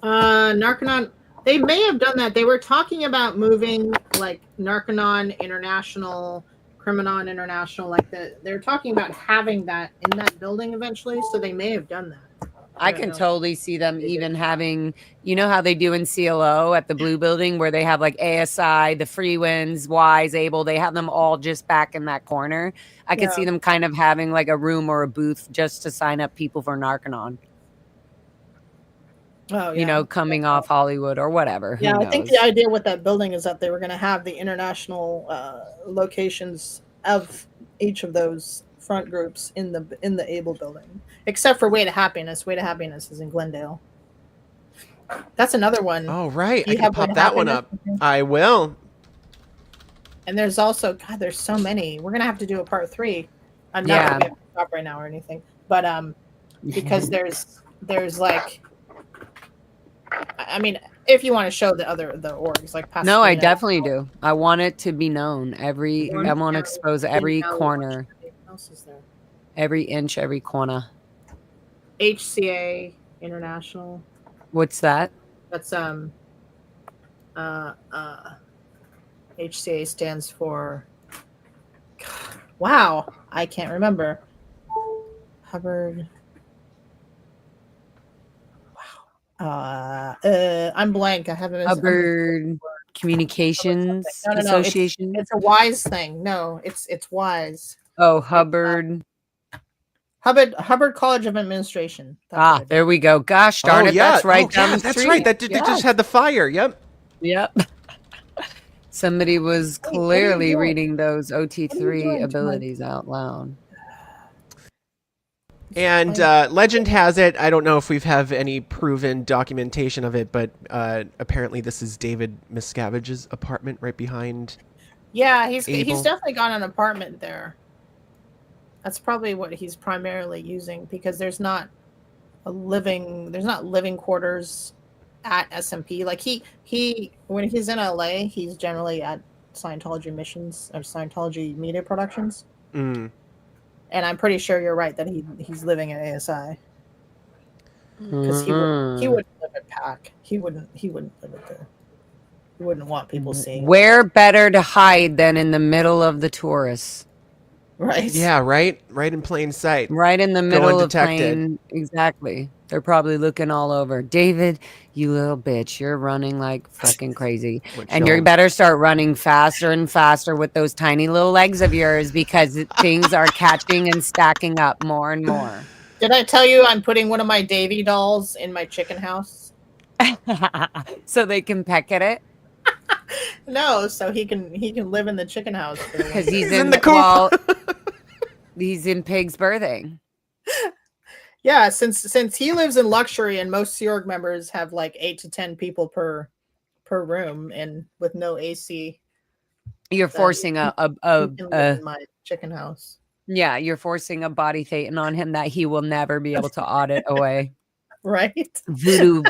Narconon. They may have done that. They were talking about moving like Narconon International, Criminon International, like they're talking about having that in that building eventually. So they may have done that.
I
don't
can
know.
totally see them even having, you know how they do in CLO at the Blue Building, where they have like ASI, the Free Winds, Wise, Able. They have them all just back in that corner. I could see
Yeah.
them kind of having like a room or a booth just to sign up people for Narconon.
Oh, yeah.
You know, coming off Hollywood or whatever. Who
Yeah, I
knows?
think the idea with that building is that they were going to have the international locations of each of those front groups in the Able building, except for Way to Happiness. Way to Happiness is in Glendale. That's another one.
Oh, right.
Do
I
you
can
have Way
pop
to
that one
Happiness?
up. I will.
And there's also, God, there's so many. We're gonna have to do a part 3. Not that
Yeah.
we have to stop right now or anything, but because there's like, I mean, if you want to show the orgs like Pasadena.
No, I definitely do. I want it to be known. I
Orange
want to
County,
expose
Green
every
Valley,
corner,
what else is there?
every inch, every corner.
HCA International.
What's that?
That's HCA stands for, wow, I can't remember. Hubbard. Wow. I'm blank. I haven't.
Hubbard Communications
No.
Association.
It's a Wise thing. No, it's Wise.
Oh, Hubbard.
Hubbard College of Administration. That's
There we go. Gosh darn it.
yeah.
That's right down the
That's
street.
right. That they just had the fire. Yep.
Yep. Somebody was
Wait, what are you
clearly
doing?
reading those OT3
doing,
abilities out loud.
And legend has it, I don't know if we have any proven documentation of it, but apparently this is David Miscavige's apartment right behind.
Yeah, he's
Able.
definitely got an apartment there. That's probably what he's primarily using, because there's not living quarters at SMP. Like he when he's in LA, he's generally at Scientology missions or Scientology media productions.
Mm.
And I'm pretty sure you're right that he's living at ASI, because he wouldn't live at PAC. He wouldn't live at there. He wouldn't want people seeing.
Where better to hide than in the middle of the tourists?
Right.
Yeah, right in plain sight.
Right in the middle of
undetected.
plain. Exactly. They're probably looking all over. David, you little bitch, you're running like fucking crazy. And you better start running faster and faster with those tiny little legs of yours, because things are catching and stacking up more and more.
Did I tell you I'm putting one of my Davy dolls in my chicken house?
So they can peck at it?
No, so he can live in the chicken house
because he's
in the coop.
Well, he's in Pig's birthing.
Yeah, since he lives in luxury, and most Sea Org members have like 8 to 10 people per room, and with no AC.
You're forcing
in my chicken house.
Yeah, you're forcing a body Thetan on him that he will never be able to audit away.
Right.
Voodoo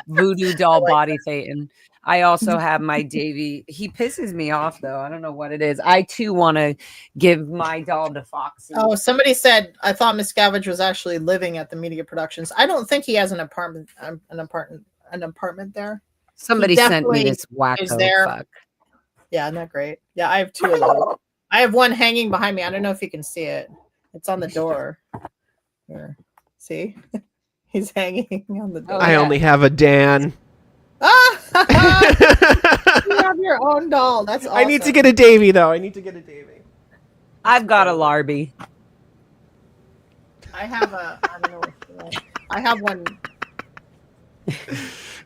doll body Thetan. I also have my Davy. He pisses me off though. I don't know what it is. I too want to give my doll to Foxy.
Oh, somebody said I thought Miscavige was actually living at the media productions. I don't think he has an apartment there.
Somebody sent me this wacko fuck.
Yeah, isn't that great? Yeah, I have 2 of those. I have one hanging behind me. I don't know if you can see it. It's on the door. Here. See? He's hanging on the door.
I only have a Dan.
You have your own doll. That's awesome.
I need to get a Davy, though.
I've got a Larby.
I have a. I don't know. I have one.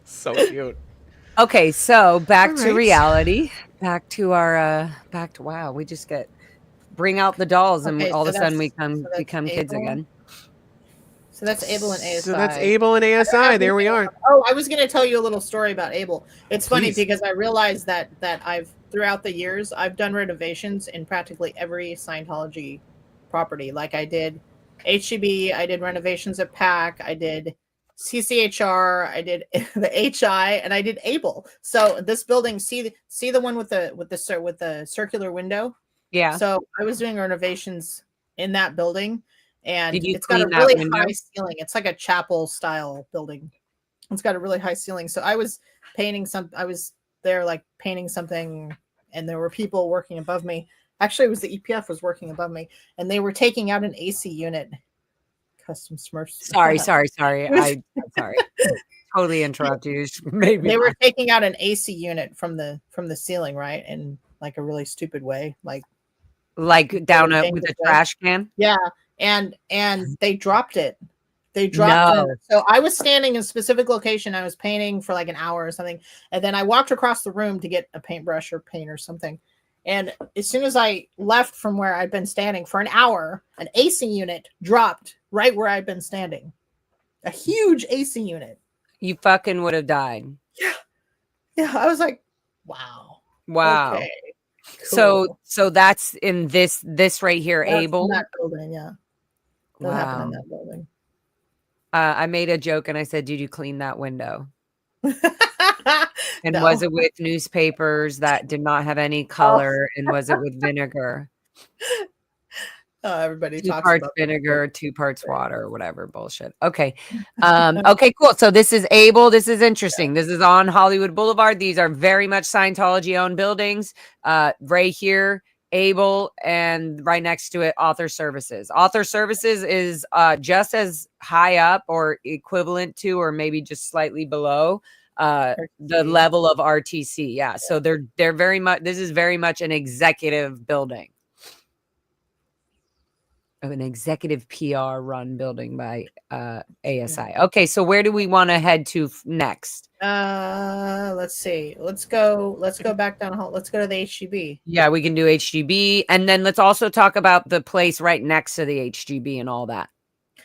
So cute.
Okay, so back to reality. Back to our. Wow. We just bring out the dolls, and all of a sudden we become kids again.
So that's Able and ASI.
So that's Able and ASI. There we are.
Oh, I was going to tell you a little story about Able. It's funny
Please.
because I realized that I've throughout the years I've done renovations in practically every Scientology property. Like I did HEB, I did renovations at PAC, I did CCHR, I did the HI, and I did Able. So this building, see the one with the circular window.
Yeah.
So I was doing renovations in that building, and
Did you
it's got a
clean that
really
window?
high ceiling. It's like a chapel style building. It's got a really high ceiling. So I was there like painting something, and there were people working above me. Actually, it was the EPF was working above me, and they were taking out an AC unit. Custom Smurfs.
Sorry. I'm sorry. Totally interrupt you. Maybe
They were taking out an AC unit from the ceiling, right? In like a really stupid way, like
down with a trash can.
Yeah, and they dropped it. They dropped it. So I was standing in a specific location. I was painting for like an hour or something, and then I walked across the room to get a paintbrush or paint or something. And as soon as I left from where I'd been standing for an hour, an AC unit dropped right where I'd been standing. A huge AC unit.
You fucking would have died.
Yeah. I was like, wow.
Okay.
Cool.
So that's in this right here,
That's
Able.
in that building, yeah. That happened in that building.
I made a joke and I said, "Did you clean that window?" And
No.
was it with newspapers that did not have any color? And was it with vinegar?
Everybody
2
talks
parts
about
vinegar, 2 parts water, or whatever bullshit. Okay. Okay, cool. So this is Able. This is interesting. This is on Hollywood Boulevard. These are very much Scientology owned buildings. Right here, Able, and right next to it, Author Services. Author Services is just as high up or equivalent to, or maybe just slightly below the level of RTC. Yeah. So they're very much, this is very much an executive building. An executive PR run building by ASI. Okay, so where do we want to head to next?
Let's see. Let's go back down hall. Let's go to the HGB.
Yeah, we can do HGB, and then let's also talk about the place right next to the HGB and all that.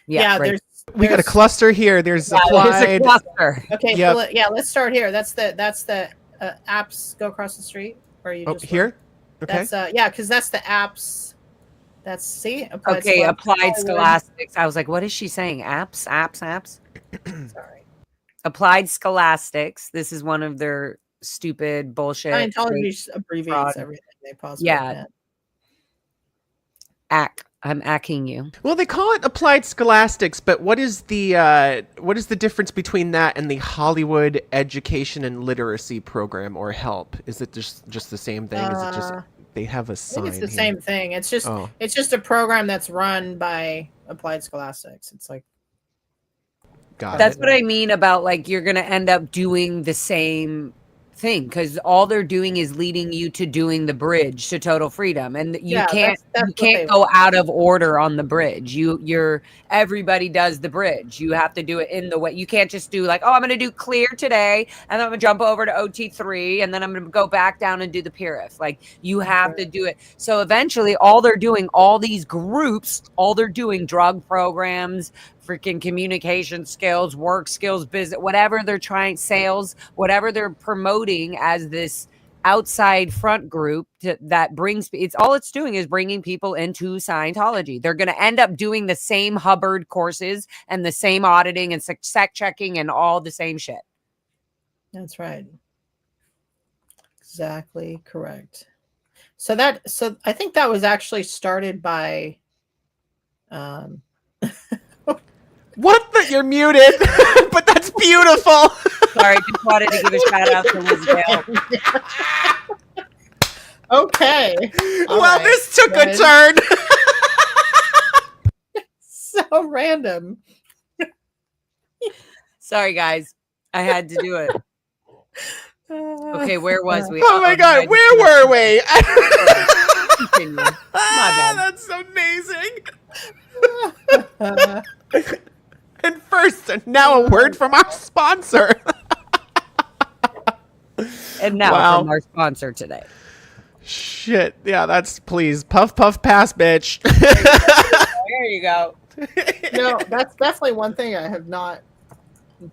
Yeah,
right.
we
got a cluster here. There's
applied. A cluster.
Okay,
yep.
So let's start here. That's the apps go across the street, or you just
here. Okay.
That's because that's the apps. That's
Applied Scholastics. I was like, what is she saying? Apps.
Sorry.
Applied Scholastics. This is one of their stupid bullshit.
Scientology abbreviates everything they possibly can.
I'm acking you.
Well, they call it Applied Scholastics, but what is the difference between that and the Hollywood Education and Literacy Program, or HELP? Is it just the same thing? Is it just they have a sign?
I think it's the same thing. It's just a program that's run by Applied Scholastics. It's like
that's what I mean about like you're gonna end up doing the same thing, because all they're doing is leading you to doing the bridge to total freedom, and you can't go out of order on the bridge. Everybody does the bridge. You have to do it in the way. You can't just do like, oh, I'm going to do clear today, and then I'm going to jump over to OT3, and then I'm going to go back down and do the PRIF. Like you have to do it. So eventually all they're doing, all these groups, all they're doing drug programs, freaking communication skills, work skills, business, whatever they're trying, sales, whatever they're promoting as this outside front group that brings, all it's doing is bringing people into Scientology. They're going to end up doing the same Hubbard courses and the same auditing and sec checking and all the same shit.
That's right. Exactly correct. So I think that was actually started by
What? You're muted, but that's beautiful.
Sorry, just wanted to give a shout out to Liz Bale.
Okay.
Well, this took a turn.
So random.
Sorry, guys. I had to do it. Okay, where was we?
Oh my God, where were we?
My bad.
That's amazing. And first, now a word from our sponsor.
And now from our sponsor today.
Shit. Yeah, please. Puff, puff, pass, bitch.
There you go.
No, that's definitely one thing I have not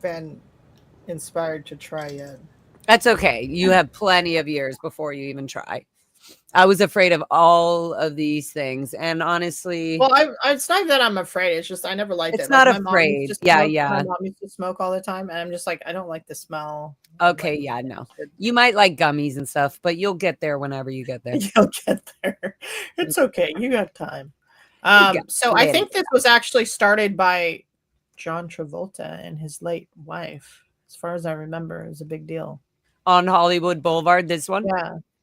been inspired to try yet.
That's okay. You have plenty of years before you even try. I was afraid of all of these things, and honestly,
well, it's not that I'm afraid. It's just I never liked it.
It's not afraid. Yeah.
My mom used to smoke all the time, and I'm just like, I don't like the smell.
Okay, yeah, no. You might like gummies and stuff, but you'll get there whenever you get there.
You'll get there. It's okay. You got time. So I think this was actually started by John Travolta and his late wife. As far as I remember, it was a big deal.
On Hollywood Boulevard, this one?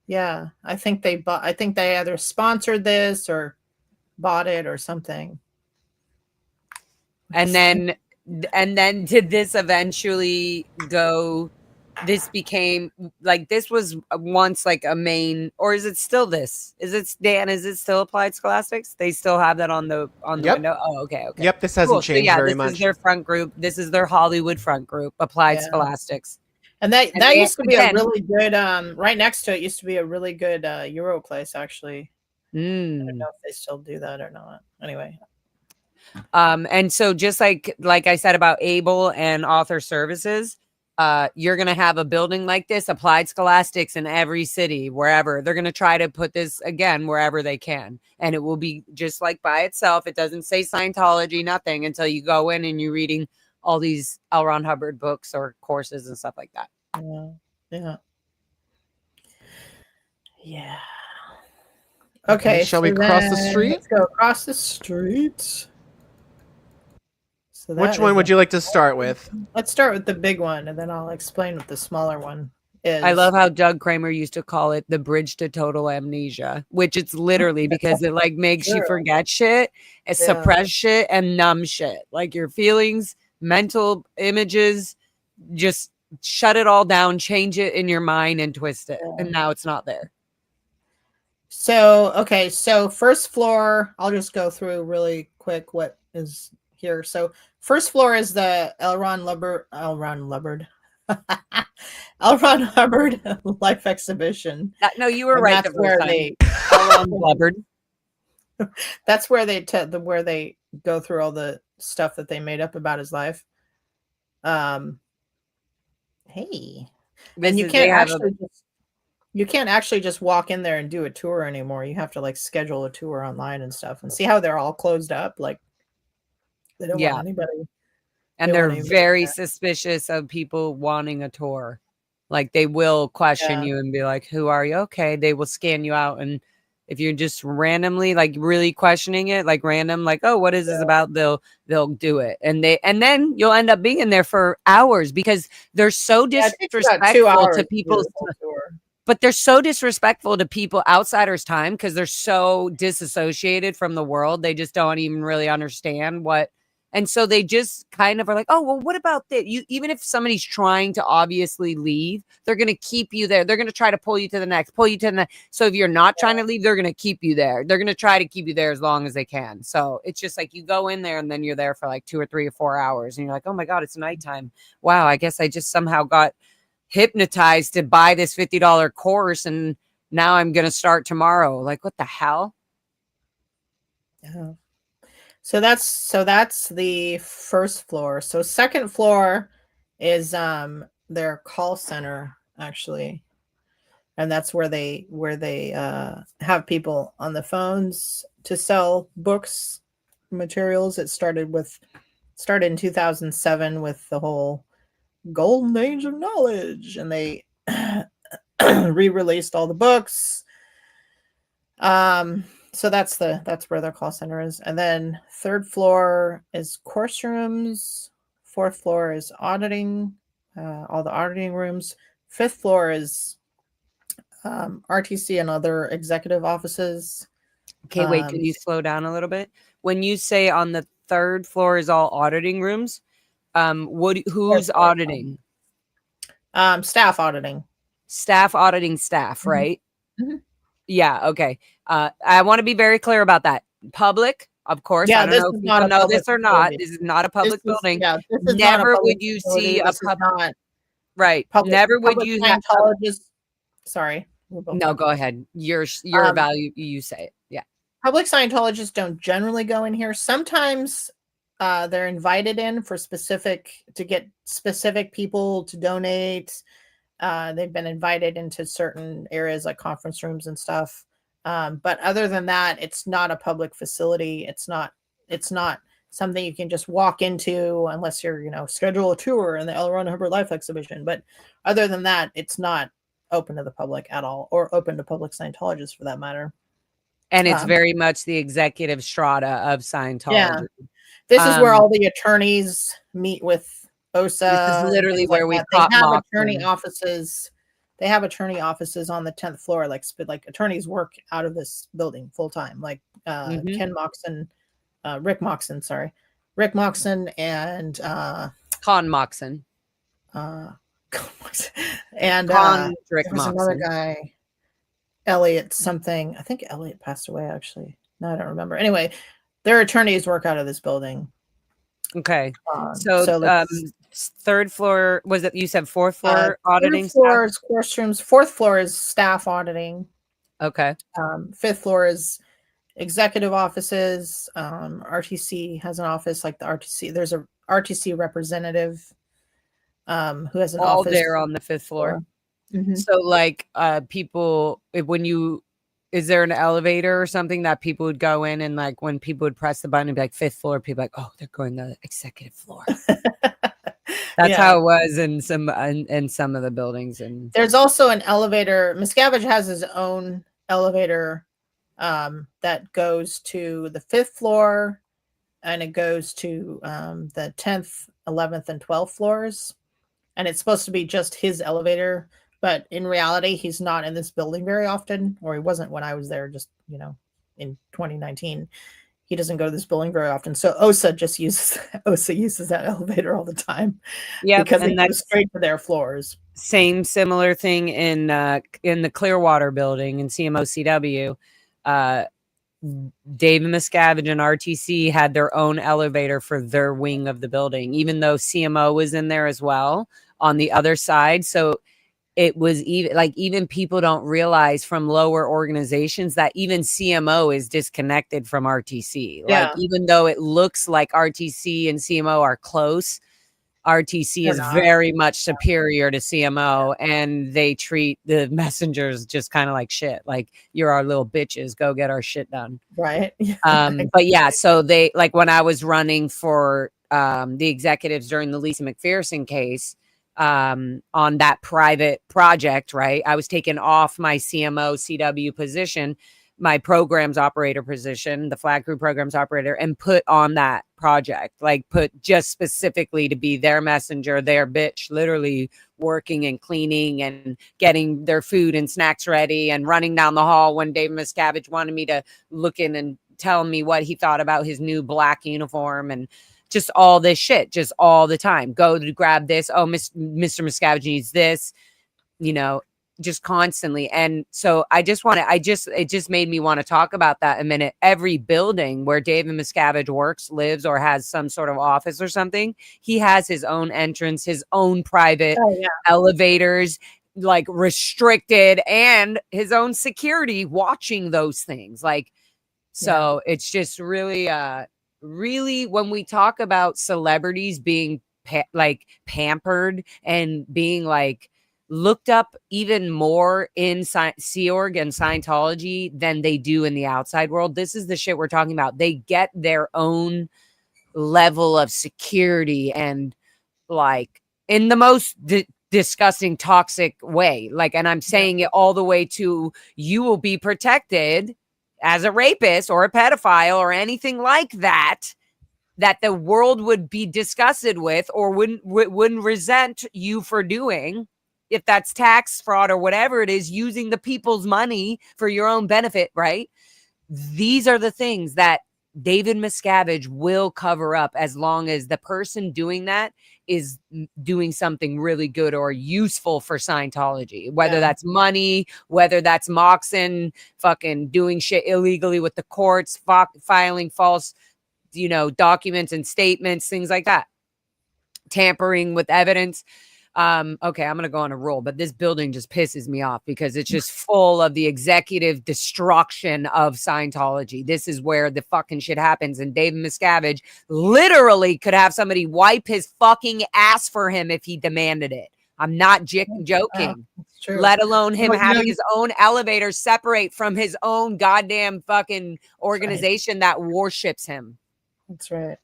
Yeah. I think they either sponsored this or bought it or something.
And then did this eventually go, this became like, this was once like a main, or is it still this? Is it, Dan, is it still Applied Scholastics? They still have that on the
Yep.
window? Oh, okay.
Yep, this hasn't changed very
this
much.
is their front group. This is their Hollywood front group, Applied Scholastics.
And that used to be a really good, right next to it used to be a really good Euro place, actually. I don't know if they still do that or not. Anyway.
And so just like I said about Able and Author Services, you're going to have a building like this, Applied Scholastics, in every city, wherever. They're going to try to put this, again, wherever they can. And it will be just like by itself. It doesn't say Scientology, nothing, until you go in and you're reading all these L. Ron Hubbard books or courses and stuff like that.
Yeah. Okay,
shall we cross the street?
Let's go across the street. So
which one would you like to start with?
Let's start with the big one, and then I'll explain what the smaller one is.
I love how Doug Kramer used to call it the bridge to total amnesia, which it's literally because it like makes you forget shit, suppress shit, and numb shit. Like your feelings, mental images, just shut it all down, change it in your mind, and twist it. And now it's not there.
So, okay. So first floor, I'll just go through really quick what is here. So first floor is the L. Ron Hubbard Life Exhibition.
No, you were right.
That's where they That's where where they go through all the stuff that they made up about his life. Hey, and you can't actually just walk in there and do a tour anymore. You have to like schedule a tour online and stuff, and see how they're all closed up. Like they don't want anybody.
And they're very suspicious of people wanting a tour. Like they will question you and be like, "Who are you?" Okay, they will scan you out, and if you're just randomly like really questioning it, like random, like, "Oh, what is this about?" They'll do it, and then you'll end up being in there for hours because they're so disrespectful to people. But they're so disrespectful to people, outsiders' time, because they're so disassociated from the world. They just don't even really understand what. And so they just kind of are like, oh, well, what about this? Even if somebody's trying to obviously leave, they're going to keep you there. They're going to try to pull you to the next, pull you to the next. So if you're not trying to leave, they're going to keep you there. They're going to try to keep you there as long as they can. So it's just like you go in there and then you're there for like 2 or 3 or 4 hours. And you're like, oh my God, it's nighttime. Wow, I guess I just somehow got hypnotized to buy this $50 course. And now I'm going to start tomorrow. Like, what the hell?
Yeah. So that's the first floor. So second floor is their call center, actually. And that's where they have people on the phones to sell books, materials. It started in 2007 with the whole golden age of knowledge, and they re-released all the books. So that's where their call center is. And then third floor is course rooms. Fourth floor is auditing, all the auditing rooms. Fifth floor is RTC and other executive offices.
Okay, wait, can you slow down a little bit? When you say on the third floor is all auditing rooms, who's auditing?
Staff auditing.
Staff auditing staff, right?
Mm-hmm.
Yeah, okay. I want to be very clear about that. Public, of course.
Yeah,
I don't know if people know this or not. This is not a public building. Never would you see a public. Right. Never would you have.
Sorry.
No, go ahead. Your value. You say it. Yeah.
Public Scientologists don't generally go in here. Sometimes they're invited in to get specific people to donate. They've been invited into certain areas like conference rooms and stuff. But other than that, it's not a public facility. It's not something you can just walk into unless you're, schedule a tour in the L. Ron Hubbard Life Exhibition. But other than that, it's not open to the public at all, or open to public Scientologists for that matter.
And it's very much the executive strata of Scientology.
Yeah. This is where all the attorneys meet with OSA.
This is literally where we
They
caught
have
Moxon.
attorney offices. They have attorney offices on the 10th floor. Like attorneys work out of this building full time. Like Ken Moxon, Rick Moxon, Rick Moxon and
Con Moxon.
And
Rick
there was another guy, Elliot something. I think Elliot passed away actually. No, I don't remember. Anyway, their attorneys work out of this building.
Okay. So third floor, was it, you said fourth floor auditing?
Third floor is course rooms. Fourth floor is staff auditing.
Okay.
Fifth floor is executive offices. RTC has an office, like the RTC. There's a RTC representative who has an
all
office
there on the fifth floor. So like people, is there an elevator or something that people would go in, and like when people would press the button and be like fifth floor, people like, oh, they're going to the executive floor. That's how it was in some of the buildings. And
there's also an elevator. Miscavige has his own elevator that goes to the fifth floor, and it goes to the 10th, 11th, and 12th floors. And it's supposed to be just his elevator. But in reality, he's not in this building very often, or he wasn't when I was there, just, in 2019. He doesn't go to this building very often. So OSA uses that elevator all the time. Yeah, because they go straight to their floors.
Similar thing in the Clearwater building in CMO-CW. Dave Miscavige and RTC had their own elevator for their wing of the building, even though CMO was in there as well on the other side. So it was even people don't realize from lower organizations that even CMO is disconnected from RTC.
Yeah.
Like, even though it looks like RTC and CMO are close, RTC is very much superior to CMO, and they treat the messengers just kind of like shit. Like, you're our little bitches, go get our shit done.
Right.
But yeah, so they, like, when I was running for the executives during the Lisa McPherson case, on that private project, right, I was taken off my CMO CW position, my programs operator position, the flag group programs operator, and put on that project, like put just specifically to be their messenger, their bitch, literally working and cleaning and getting their food and snacks ready and running down the hall when Dave Miscavige wanted me to look in and tell me what he thought about his new black uniform, and just all this shit, just all the time. Go to grab this. Oh, Mr. Miscavige needs this, just constantly. And so it just made me want to talk about that a minute. Every building where David Miscavige works, lives, or has some sort of office or something, he has his own entrance, his own private elevators, like restricted, and his own security watching those things. Like, so it's just really, really, when we talk about celebrities being pampered and being like looked up even more in Sea Org and Scientology than they do in the outside world, this is the shit we're talking about. They get their own level of security, and like in the most disgusting, toxic way. Like, and I'm saying it all the way to, you will be protected as a rapist or a pedophile or anything like that, that the world would be disgusted with or wouldn't resent you for doing, if that's tax fraud or whatever it is, using the people's money for your own benefit, right? These are the things that David Miscavige will cover up, as long as the person doing that is doing something really good or useful for Scientology, whether that's money, whether that's Moxon fucking doing shit illegally with the courts, filing false, documents and statements, things like that, tampering with evidence. Okay, I'm gonna go on a roll, but this building just pisses me off because it's just full of the executive destruction of Scientology. This is where the fucking shit happens, and David Miscavige literally could have somebody wipe his fucking ass for him if he demanded it. I'm not joking. Let alone him having his own elevator separate from his own goddamn fucking organization that worships him.
That's right.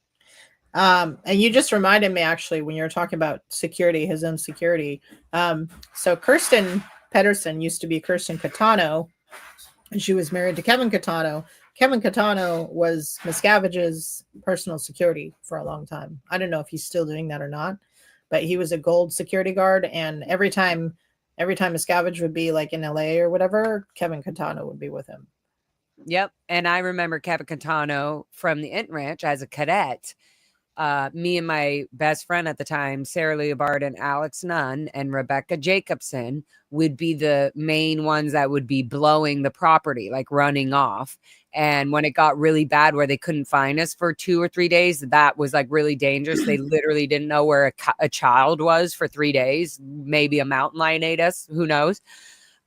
And you just reminded me, actually, when you were talking about security, his own security. So Kirsten Pedersen used to be Kirsten Catano, and she was married to Kevin Catano. Kevin Catano was Miscavige's personal security for a long time. I don't know if he's still doing that or not, but he was a gold security guard, and every time Miscavige would be like in LA or whatever, Kevin Catano would be with him.
Yep. And I remember Kevin Catano from the Int Ranch as a cadet. Me and my best friend at the time, Sarah Leobard and Alex Nunn and Rebecca Jacobson, would be the main ones that would be blowing the property, like running off. And when it got really bad where they couldn't find us for 2 or 3 days, that was like really dangerous. They literally didn't know where a child was for 3 days. Maybe a mountain lion ate us. Who knows?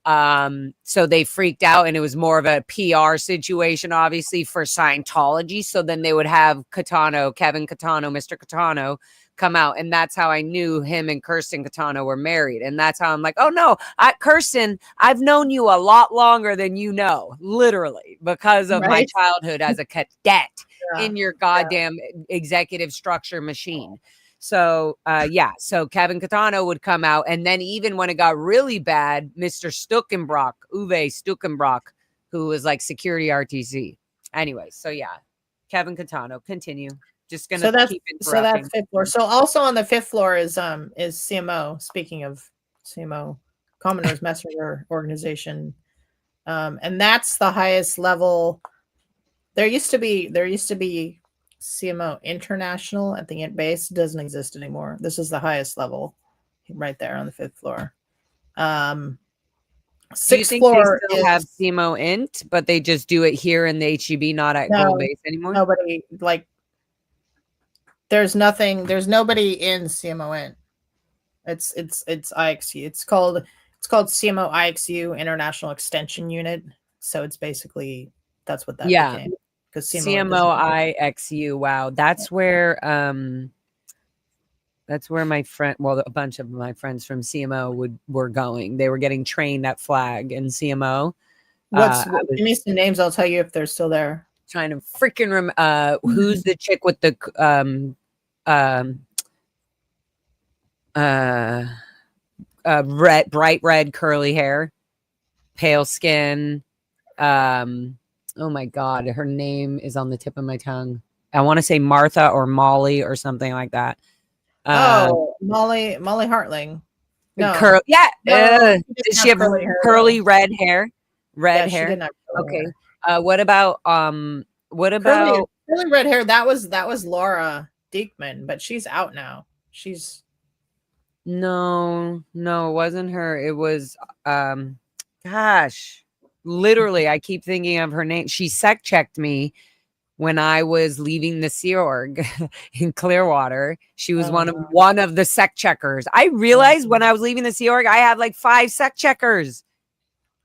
So they freaked out, and it was more of a PR situation, obviously, for Scientology. So then they would have Catano, Kevin Catano, Mr. Catano come out. And that's how I knew him and Kirsten Catano were married. And that's how I'm like, oh no, Kirsten, I've known you a lot longer than you know, literally, because of my childhood as a cadet in your goddamn executive structure machine. So, so Kevin Catano would come out. And then even when it got really bad, Mr. Stuckenbrock, Uwe Stuckenbrock, who was like security RTC. Anyway, so yeah, Kevin Catano, continue. Just going to keep interrupting.
So that's 5th floor. So also on the 5th floor is CMO. Speaking of CMO, Commoners Messenger Organization. And that's the highest level. There used to be CMO International at the Int base. Doesn't exist anymore. This is the highest level right there on the 5th floor.
6th floor they still have CMO Int, but they just do it here in the HEB, not at Gold Base anymore.
Nobody, like, there's nobody in CMO Int. It's IXU. It's called CMO IXU, International Extension Unit. So it's basically, that's what that became. Because
CMO IXU. Wow, that's where my friend, a bunch of my friends from CMO were going. They were getting trained at Flag and CMO.
Give me some names. I'll tell you if they're still there.
Trying to freaking remember who's the chick with the bright red curly hair, pale skin. Oh my God, her name is on the tip of my tongue. I want to say Martha or Molly or something like that.
Molly Hartling.
No. Does she have curly red hair? Red hair.
She didn't have
okay. Hair. What about curly
red hair? That was Laura Diekman, but she's out now.
No, it wasn't her. It was gosh. Literally, I keep thinking of her name. She sec checked me when I was leaving the Sea Org in Clearwater. She was one of the sec checkers. I realized when I was leaving the Sea Org, I had like 5 sec checkers,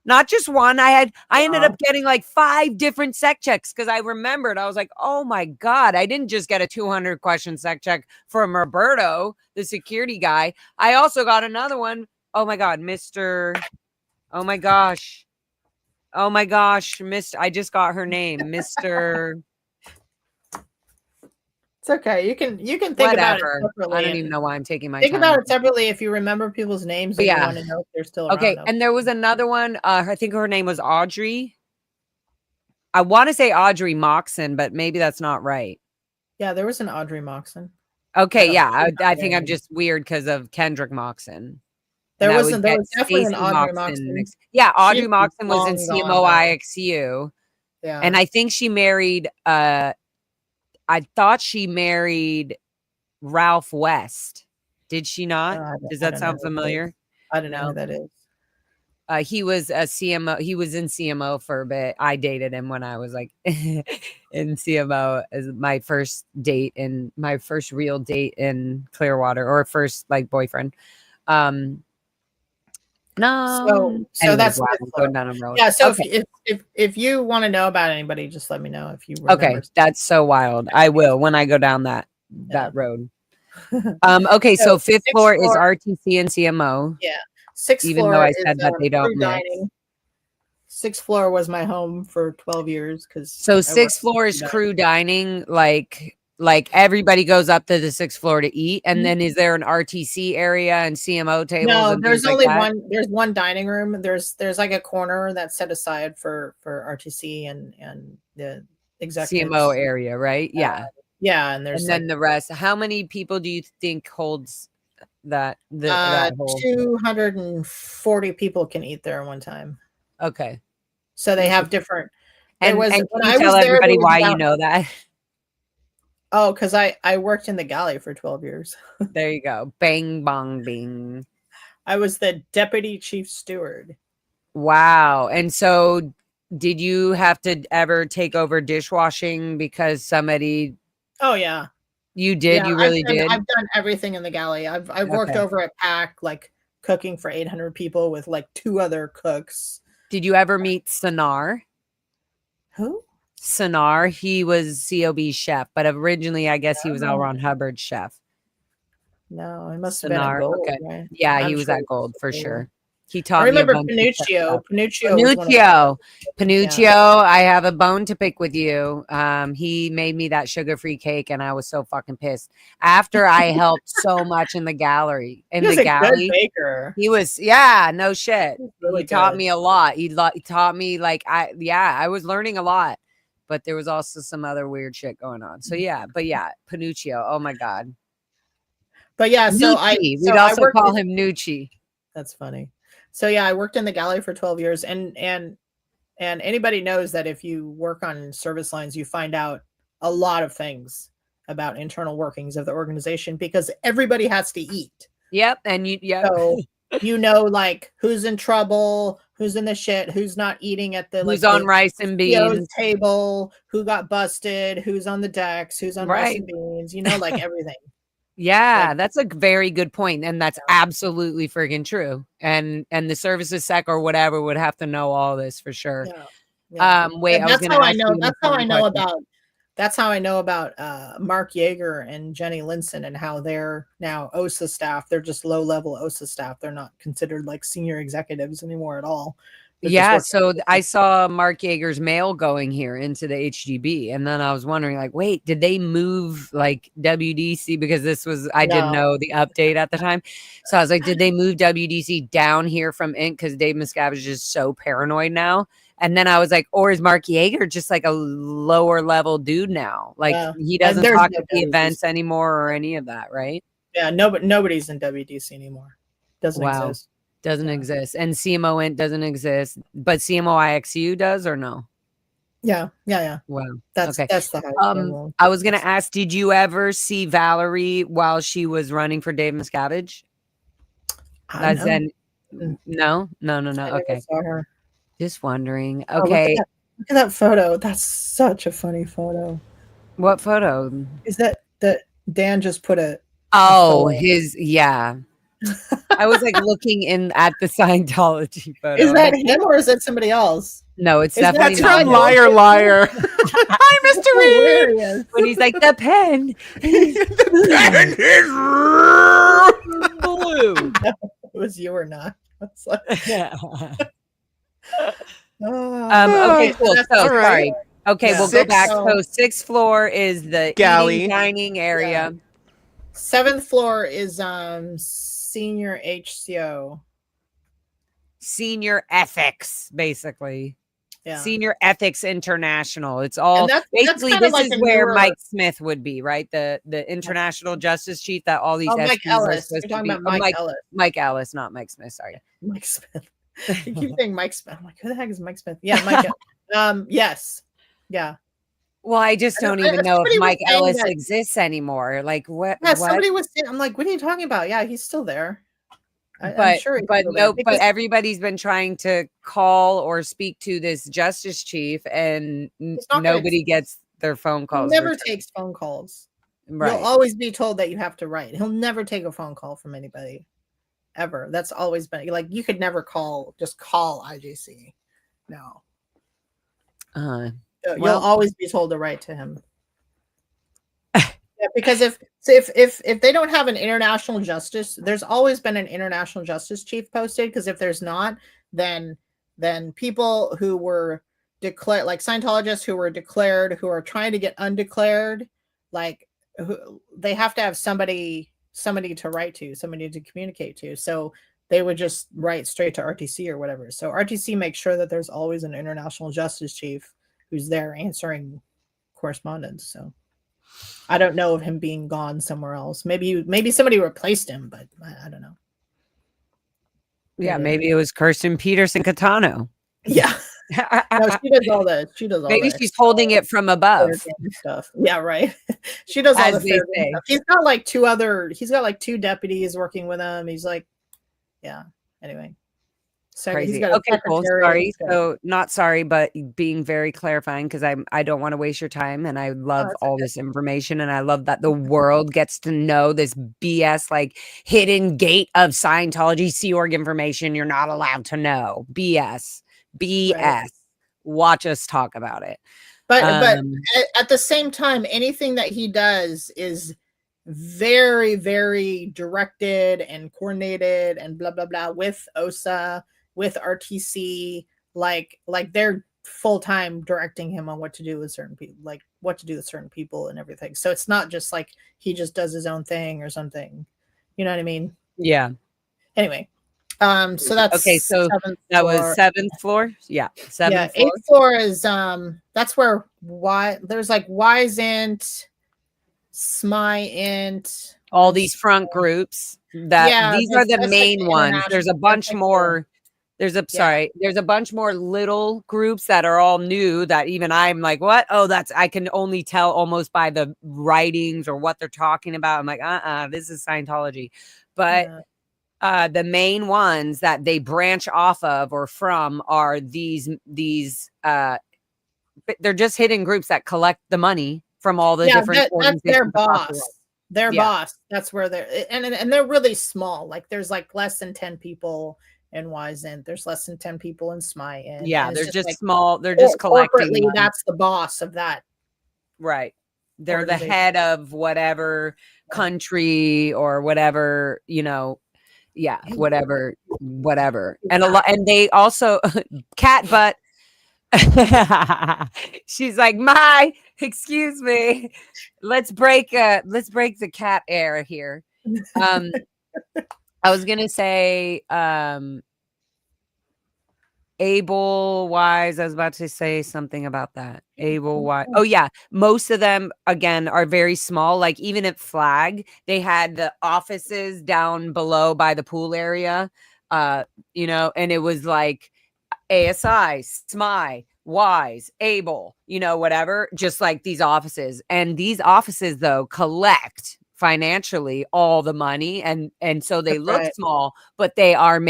not just one. I ended up getting like 5 different sec checks because I remembered. I was like, oh my God, I didn't just get a 200 question sec check from Roberto, the security guy. I also got another one. Oh my God, oh my gosh, I just got her name, Mr.
It's okay. You can think about it separately.
I don't even know why I'm taking my
time.
Think
about it separately if you remember people's names and you want to know if they're still around.
Okay, and there was another one. I think her name was Audrey. I want to say Audrey Moxon, but maybe that's not right.
Yeah, there was an Audrey Moxon.
Okay, I think I'm just weird because of Kendrick Moxon.
There was definitely an Audrey Moxon.
Yeah, Audrey Moxon was in CMO IXU. Yeah. And I think she married I thought she married Ralph West. Did she not? Does that sound familiar?
I don't know who that is.
He was a CMO. He was in CMO for a bit. I dated him when I was like in CMO as my first date and my first real date in Clearwater, or first like boyfriend. No.
So that's
going down a road.
Yeah. So if you want to know about anybody, just let me know if you remember.
Okay, that's so wild. I will when I go down that road. Okay, so 5th floor is RTC and CMO.
Yeah. 6th floor,
even though I said that they don't mix.
6th floor was my home for 12 years.
So 6th floor is crew dining, like Like everybody goes up to the 6th floor to eat, and then is there an RTC area and CMO tables
No,
and
there's
things like
only
that?
one. There's one dining room. There's like a corner that's set aside for RTC and the
CMO
executives.
area, right? Yeah.
Yeah, and there's
And
like
then the rest. How many people do you think holds that that whole?
240 people can eat there at one time.
Okay.
So they have different. There was
And
when
can you
I was
tell
there
everybody
was
why you
about,
know that?
oh, because I worked in the galley for 12 years.
There you go. Bang bong bing.
I was the deputy chief steward.
Wow. And so did you have to ever take over dishwashing because somebody
Oh yeah.
you did?
Yeah,
You really did?
I've done everything in the galley. I've worked
Okay.
over at PAC, like cooking for 800 people with like 2 other cooks.
Did you ever meet Sonar?
Who?
Sonar, he was COB's chef, but originally I guess he was L.
No,
Ron Hubbard's chef.
no, it must have been at
Sonar.
Gold,
Okay.
right?
Yeah,
I'm
he was
sure
at Gold for
they
sure.
were.
He
I
taught me a
remember
bunch of stuff.
Panuccio was one of the
Panuccio.
yeah.
Panuccio, I have a bone to pick with you. He made me that sugar-free cake, and I was so fucking pissed. After I helped so much in the gallery,
He was a good baker.
he was, yeah, no shit.
Really
He taught
good.
me a lot. He taught me like I was learning a lot, but there was also some other weird shit going on. So yeah, but yeah, Panuccio. Oh my god,
But yeah,
Nucci. We'd
I
also
worked
call him Nucci.
That's funny. So yeah, I worked in the galley for 12 years, and anybody knows that if you work on service lines, you find out a lot of things about internal workings of the organization because everybody has to eat.
Yep, and
So you know, like who's in trouble, who's in the shit, who's not eating at the
who's on rice and beans
table, who got busted, who's on the decks, who's on rice
right.
and beans. You know, like everything.
Yeah,
Like,
that's a very good point, and that's absolutely friggin' true. And the services sec or whatever would have to know all this for sure.
yeah, yeah.
Wait, I was
That's
gonna
how I
ask
know.
you an
That's how I
important
know
question.
about. That's how I know about Mark Yeager and Jenny Linson and how they're now OSA staff. They're just low level OSA staff. They're not considered like senior executives anymore at all. They're just
Yeah,
working
so I saw Mark Yeager's mail going here into the HGB, and then I was wondering, like, wait, did they move like WDC? Because this was I didn't
No.
know the update at the time, so I was like, did they move WDC down here from Inc? Because Dave Miscavige is so paranoid now. And then I was like, or is Mark Yeager just like a lower level dude now? Like he doesn't
there's
talk
no
at the
WDC.
events anymore or any of that, right?
Yeah, nobody's in WDC anymore. Doesn't
Wow.
exist.
Doesn't
Yeah.
exist. And CMO Int doesn't exist, but CMO IXU does or no?
Yeah.
Wow.
That's
Okay.
that's the highest level.
I was gonna ask, did you ever see Valerie while she was running for Dave Miscavige? As
No.
in, no.
I never
Okay.
saw her.
Just wondering.
Oh,
Okay.
look at that photo. That's such a funny photo.
What photo?
Is that Dan just put a
Oh,
photo.
yeah. I was like looking in at the Scientology photo.
Is that him or is that somebody else?
No, it's
Is that
definitely
That's
not
from
him.
Liar Liar. Hi, Mr. Reed.
Hilarious.
When he's like the pen.
The pen is
Blue.
It was you or not. It's like,
Okay, cool.
that's
So
all right.
sorry. Okay,
Yeah.
we'll go back.
So-
So 6th floor is the
Galley.
eating dining area.
7th floor is senior HCO.
Senior ethics, basically.
Yeah.
Senior Ethics International. It's all
And that's
basically
kinda
this
like
is
a
where
newer-
Mike Smith would be, right? The international justice chief that all these
Oh, Mike
SPs are
Ellis.
supposed
You're
to
talking
be.
about Mike Ellis.
Mike Ellis, not Mike Smith. Sorry.
Mike Smith. You keep saying Mike Smith. I'm like, who the heck is Mike Smith? Yeah, Mike. Yes. Yeah.
Well, I just don't even know
somebody
if
was
Mike
saying
Ellis
that-
exists anymore. Like what?
Yeah,
what?
somebody was saying, I'm like, what are you talking about? Yeah, he's still there. I'm
But
sure he's
but
still
no,
there
but
because-
everybody's been trying to call or speak to this justice chief, and
He's not gonna-
nobody gets their phone
he
calls.
never
returned.
takes phone calls.
Right.
You'll always be told that you have to write. He'll never take a phone call from anybody ever. That's always been like you could never just call IJC. No. You'll
Well-
always be told to write to him. Yeah, because if they don't have an international justice, there's always been an international justice chief posted. Because if there's not, then people who were declared, like Scientologists who were declared, who are trying to get undeclared, like they have to have somebody to write to, somebody to communicate to. So they would just write straight to RTC or whatever. So RTC makes sure that there's always an international justice chief who's there answering correspondence. So I don't know of him being gone somewhere else. Maybe somebody replaced him, but I don't know.
Yeah, maybe it was Kirsten Peterson Catano.
Yeah. No, she does all the
maybe she's holding it from above
stuff. Yeah, right. She does all
as
the
they
fair
say.
stuff. He's got 2 deputies working with him. He's like, yeah. Anyway. So
Crazy.
he's got a
Okay, cool.
secretary.
Sorry. So not sorry, but being very clarifying, because I don't want to waste your time, and I love all this information, and I love that the world gets to know this BS, like hidden gate of Scientology Sea Org information you're not allowed to know. BS. Right. Watch us talk about it.
But at the same time, anything that he does is very, very directed and coordinated and blah blah blah with OSA, with RTC, like they're full-time directing him on what to do with certain people, like what to do with certain people and everything. So it's not just like he just does his own thing or something. You know what I mean?
Yeah.
Anyway. So that's
okay. So that was 7th floor. Yeah. 7th
floor. 8th floor is that's where there's like Wisent, SPTV,
all these front groups these are the main ones. There's a bunch more. There's a bunch more little groups that are all new that even I'm like, what? Oh, I can only tell almost by the writings or what they're talking about. I'm like, this is Scientology. But the main ones that they branch off of or from are these they're just hidden groups that collect the money from all the different
that's their boss. Their boss. That's where they're and they're really small. Like there's like less than 10 people in Wisent. There's less than 10 people in SPTV.
Yeah, they're just like, small. They're just collecting.
That's the boss of that.
Right. They're the head of whatever country or whatever, whatever. And and they also cat butt. She's like, excuse me. Let's break the cat air here. I was gonna say Able Wise. I was about to say something about that. Able Wise. Oh yeah, most of them again are very small. Like even at Flag, they had the offices down below by the pool area. And it was like ASI, SMI, Wise, Able, whatever, just like these offices. And these offices, though, collect financially all the money. And so they look small, but they are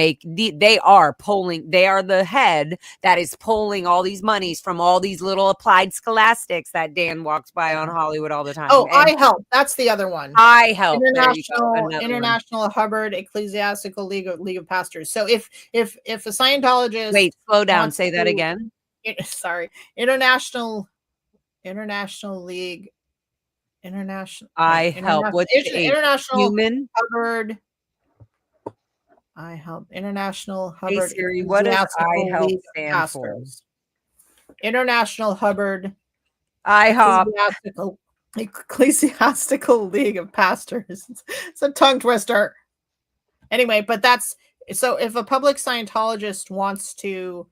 pulling, they are the head that is pulling all these monies from all these little applied scholastics that Dan walks by on Hollywood all the time.
Oh, iHelp. That's the other one.
iHelp.
International Hubbard Ecclesiastical League of Pastors. So if a Scientologist,
wait, slow down. Say that again.
International League. International.
iHelp. What's
International
Human
Hubbard. iHelp. International Hubbard.
Hey Siri, what does iHelp stand for?
International Hubbard.
IHOP.
Ecclesiastical League of Pastors. It's a tongue twister. Anyway, but that's so if a public Scientologist wants to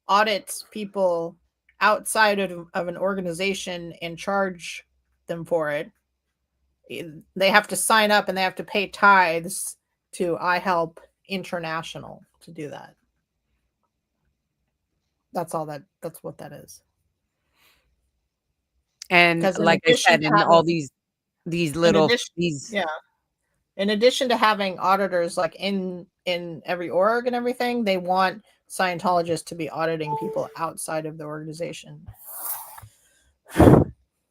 audit people outside of an organization and charge them for it, they have to sign up and they have to pay tithes to iHelp International to do that. That's what that is.
And like I said, in all these little
in addition to having auditors like in every org and everything, they want Scientologists to be auditing people outside of the organization.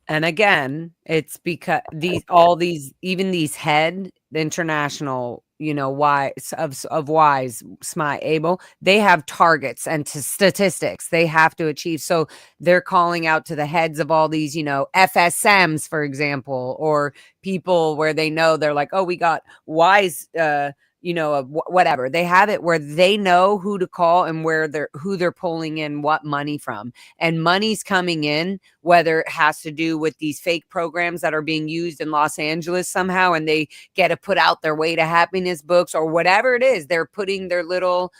And again, it's because even these head international, Wise of Wise, SMI, Able, they have targets and statistics they have to achieve. So they're calling out to the heads of all these, FSMs, for example, or people where they know they're like, oh, we got Wise, whatever. They have it where they know who to call and who they're pulling in what money from. And money's coming in, whether it has to do with these fake programs that are being used in Los Angeles somehow, and they get to put out their Way to Happiness books or whatever it is. They're putting their little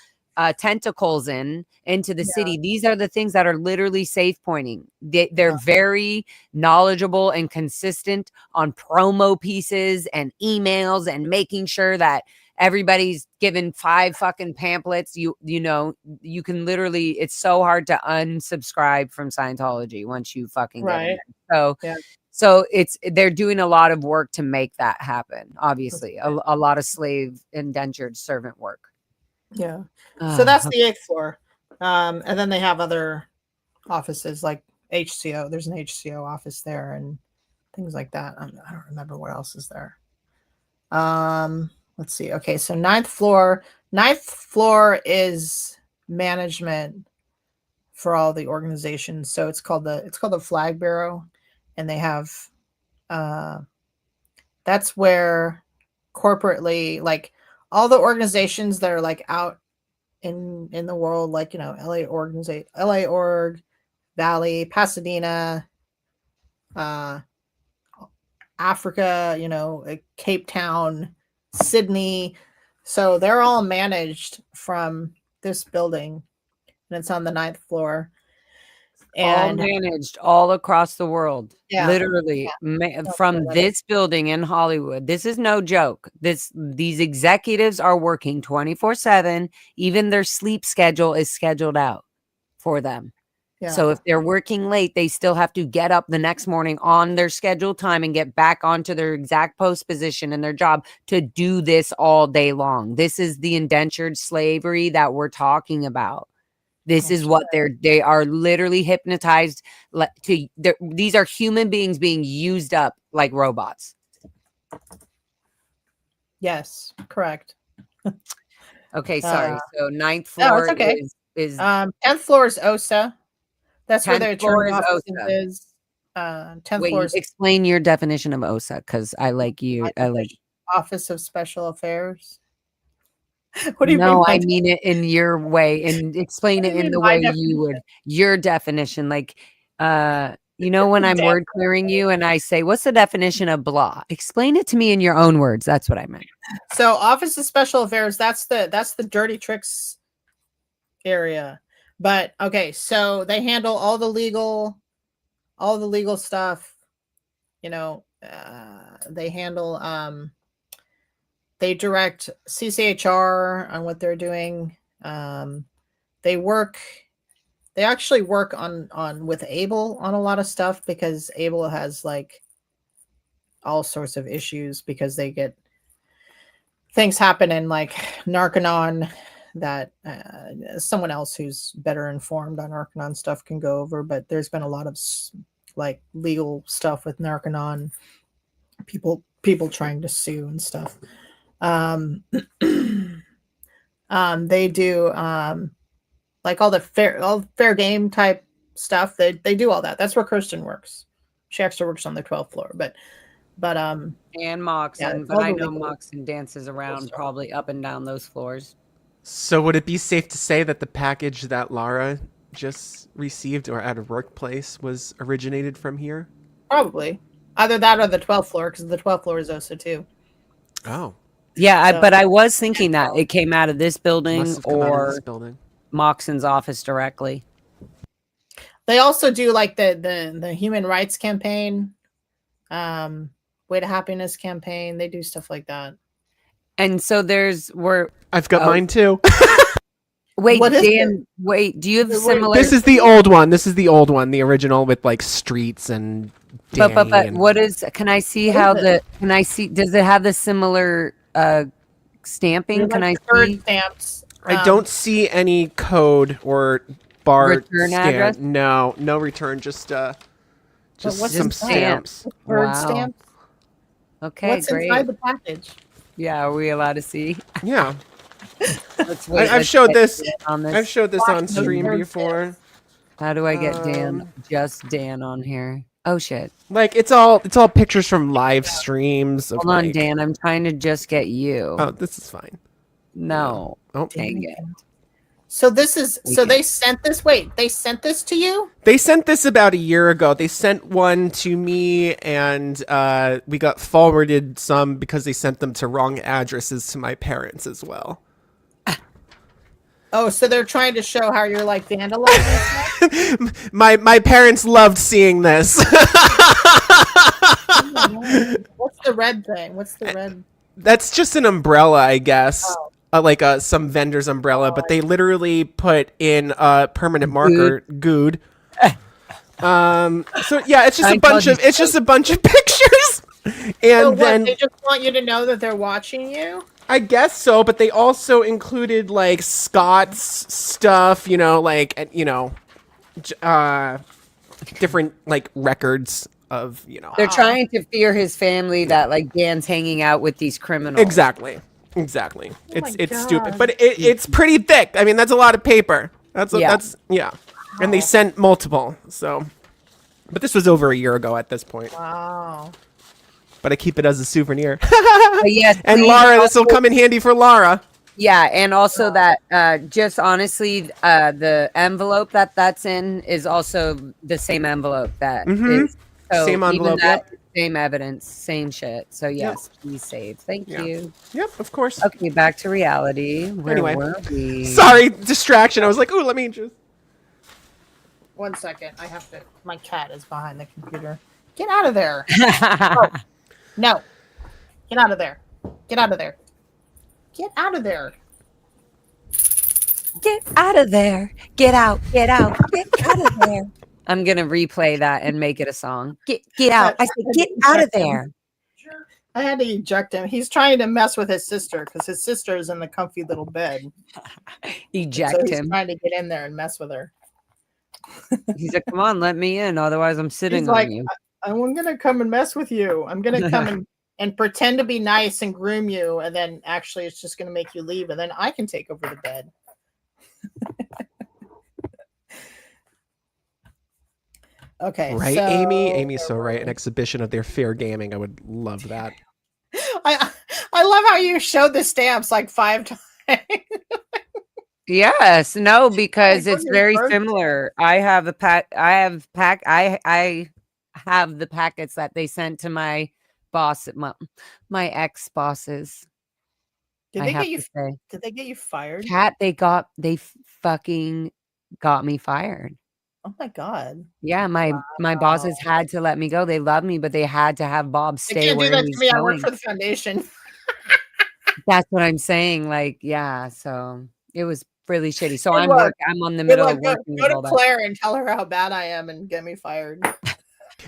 tentacles into the city. These are the things that are literally safe pointing. They're very knowledgeable and consistent on promo pieces and emails and making sure that everybody's given 5 fucking pamphlets. You can literally, it's so hard to unsubscribe from Scientology once you fucking get in there. So they're doing a lot of work to make that happen. Obviously, a lot of slave indentured servant work.
Yeah. So that's the 8th floor. And then they have other offices like HCO. There's an HCO office there and things like that. I don't remember what else is there. Let's see. Okay, so 9th floor. 9th floor is management for all the organizations. So it's called the Flag Bureau, and they have that's where corporately, like all the organizations that are like out in the world, like LA Org, Valley, Pasadena, Africa, Cape Town, Sydney. So they're all managed from this building, and it's on the 9th floor. And
all managed all across the world, literally from this building in Hollywood. This is no joke. These executives are working 24/7. Even their sleep schedule is scheduled out for them. So if they're working late, they still have to get up the next morning on their scheduled time and get back onto their exact post position in their job to do this all day long. This is the indentured slavery that we're talking about. This is what they are literally hypnotized to. These are human beings being used up like robots.
Yes, correct.
Okay, sorry. So 9th floor is
10th floor is OSA. That's where their attorney office is. 10th floor is
explain your definition of OSA, because I like you. I like
Office of Special Affairs. What do you mean?
No, I mean it in your way, and explain it in the way you would. Your definition, like, when I'm word clearing you and I say, "What's the definition of blah?" Explain it to me in your own words. That's what I meant.
So, Office of Special Affairs. That's the dirty tricks area. But okay, so they handle all the legal stuff. They handle. They direct CCHR on what they're doing. They actually work on with Able on a lot of stuff, because Able has like all sorts of issues because they get things happen in like Narconon that someone else who's better informed on Narconon stuff can go over. But there's been a lot of like legal stuff with Narconon, people trying to sue and stuff. They do like all the fair game type stuff. They do all that. That's where Kirsten works. She actually works on the 12th floor, but
and Moxon, but I know Moxon dances around probably up and down those floors.
So would it be safe to say that the package that Lara just received or at a workplace was originated from here?
Probably. Either that or the 12th floor, because the 12th floor is OSA too.
Oh.
Yeah, but I was thinking that it came out of this building or Moxon's office directly.
They also do like the human rights campaign, Way to Happiness campaign. They do stuff like that.
And so
I've got mine too.
Wait, Dan, do you have similar?
This is the old one. The original with like streets and
But what is, can I see does it have the similar stamping? Can I see
stamps?
I don't see any code or bar
return address.
No return. Just some stamps.
Bird stamps.
Okay,
what's
great.
Inside the package?
Yeah, are we allowed to see?
Yeah.
I've
showed this. I've showed this on stream before.
How do I get Dan? Just Dan on here. Oh shit!
Like it's all pictures from live streams.
Hold on, Dan. I'm trying to just get you.
Oh, this is fine.
No.
Oh,
Dang it.
So this is so
Okay.
they sent this. Wait, they sent this to you?
they sent this about a year ago. They sent one to me, and we got forwarded some because they sent them to wrong addresses to my parents as well.
Oh, so they're trying to show how you're like vandalizing stuff?
My parents loved seeing this.
What's the red thing? What's the red?
That's just an umbrella, I guess.
Oh.
Like some vendor's umbrella, but they literally put in a permanent marker, good. So yeah, it's just a bunch of pictures. And
So
then
what, they just want you to know that they're watching you?
I guess so, but they also included like Scott's stuff, different like records of,
They're trying to fear his family that like Dan's hanging out with these criminals.
Exactly. It's
God.
stupid, but it's pretty thick. I mean, that's a lot of paper. That's and they sent multiple. So, but this was over a year ago at this point.
Wow.
But I keep it as a souvenir.
But yes,
And
please
Laura, this
also-
will come in handy for Laura.
Yeah, and also that just honestly, the envelope that's in is also the same envelope that is. So
Same envelope,
even that, same evidence, same shit. So yes, please save. Thank
Yeah.
you.
Yep, of course.
Okay, back to reality. Where
Anyway.
were we?
Sorry, distraction. I was like, ooh, let me just.
1 second. I have to. My cat is behind the computer. Get out of there. No. Get out of there. Get out of there. Get out of there.
Get out of there. Get out. Get out. Get out of there. I'm gonna replay that and make it a song. Get out. I said, get out of there.
I had to eject him. He's trying to mess with his sister because his sister is in the comfy little bed.
Eject
So he's
him.
trying to get in there and mess with her.
He's like, come on, let me in. Otherwise, I'm sitting
He's
on
like,
you.
I'm going to come and mess with you. I'm going to come and pretend to be nice and groom you. And then actually it's just going to make you leave. And then I can take over the bed. Okay.
Right,
so,
Amy? Amy's so right. An exhibition of their fair gaming. I would love that.
I love how you showed the stamps like 5 times.
Yes, no, because
Like,
it's
on your
very
birthday.
similar. I have a pack. I have the packets that they sent to my boss, my ex bosses.
Did
I
they
have
get you?
to say,
Did they get you fired?
Kat, they fucking got me fired.
Oh my god!
Yeah, my bosses had to let me go. They love me, but they had to have Bob
They
stay
can't do
where
that to
he's
me. I work
going.
for the foundation.
That's what I'm saying. Like, yeah, so it was really shitty. So
Good
I'm
luck.
I'm on the
Good
middle
luck.
of
Go,
working
go
with
to
all that.
Claire and tell her how bad I am and get me fired.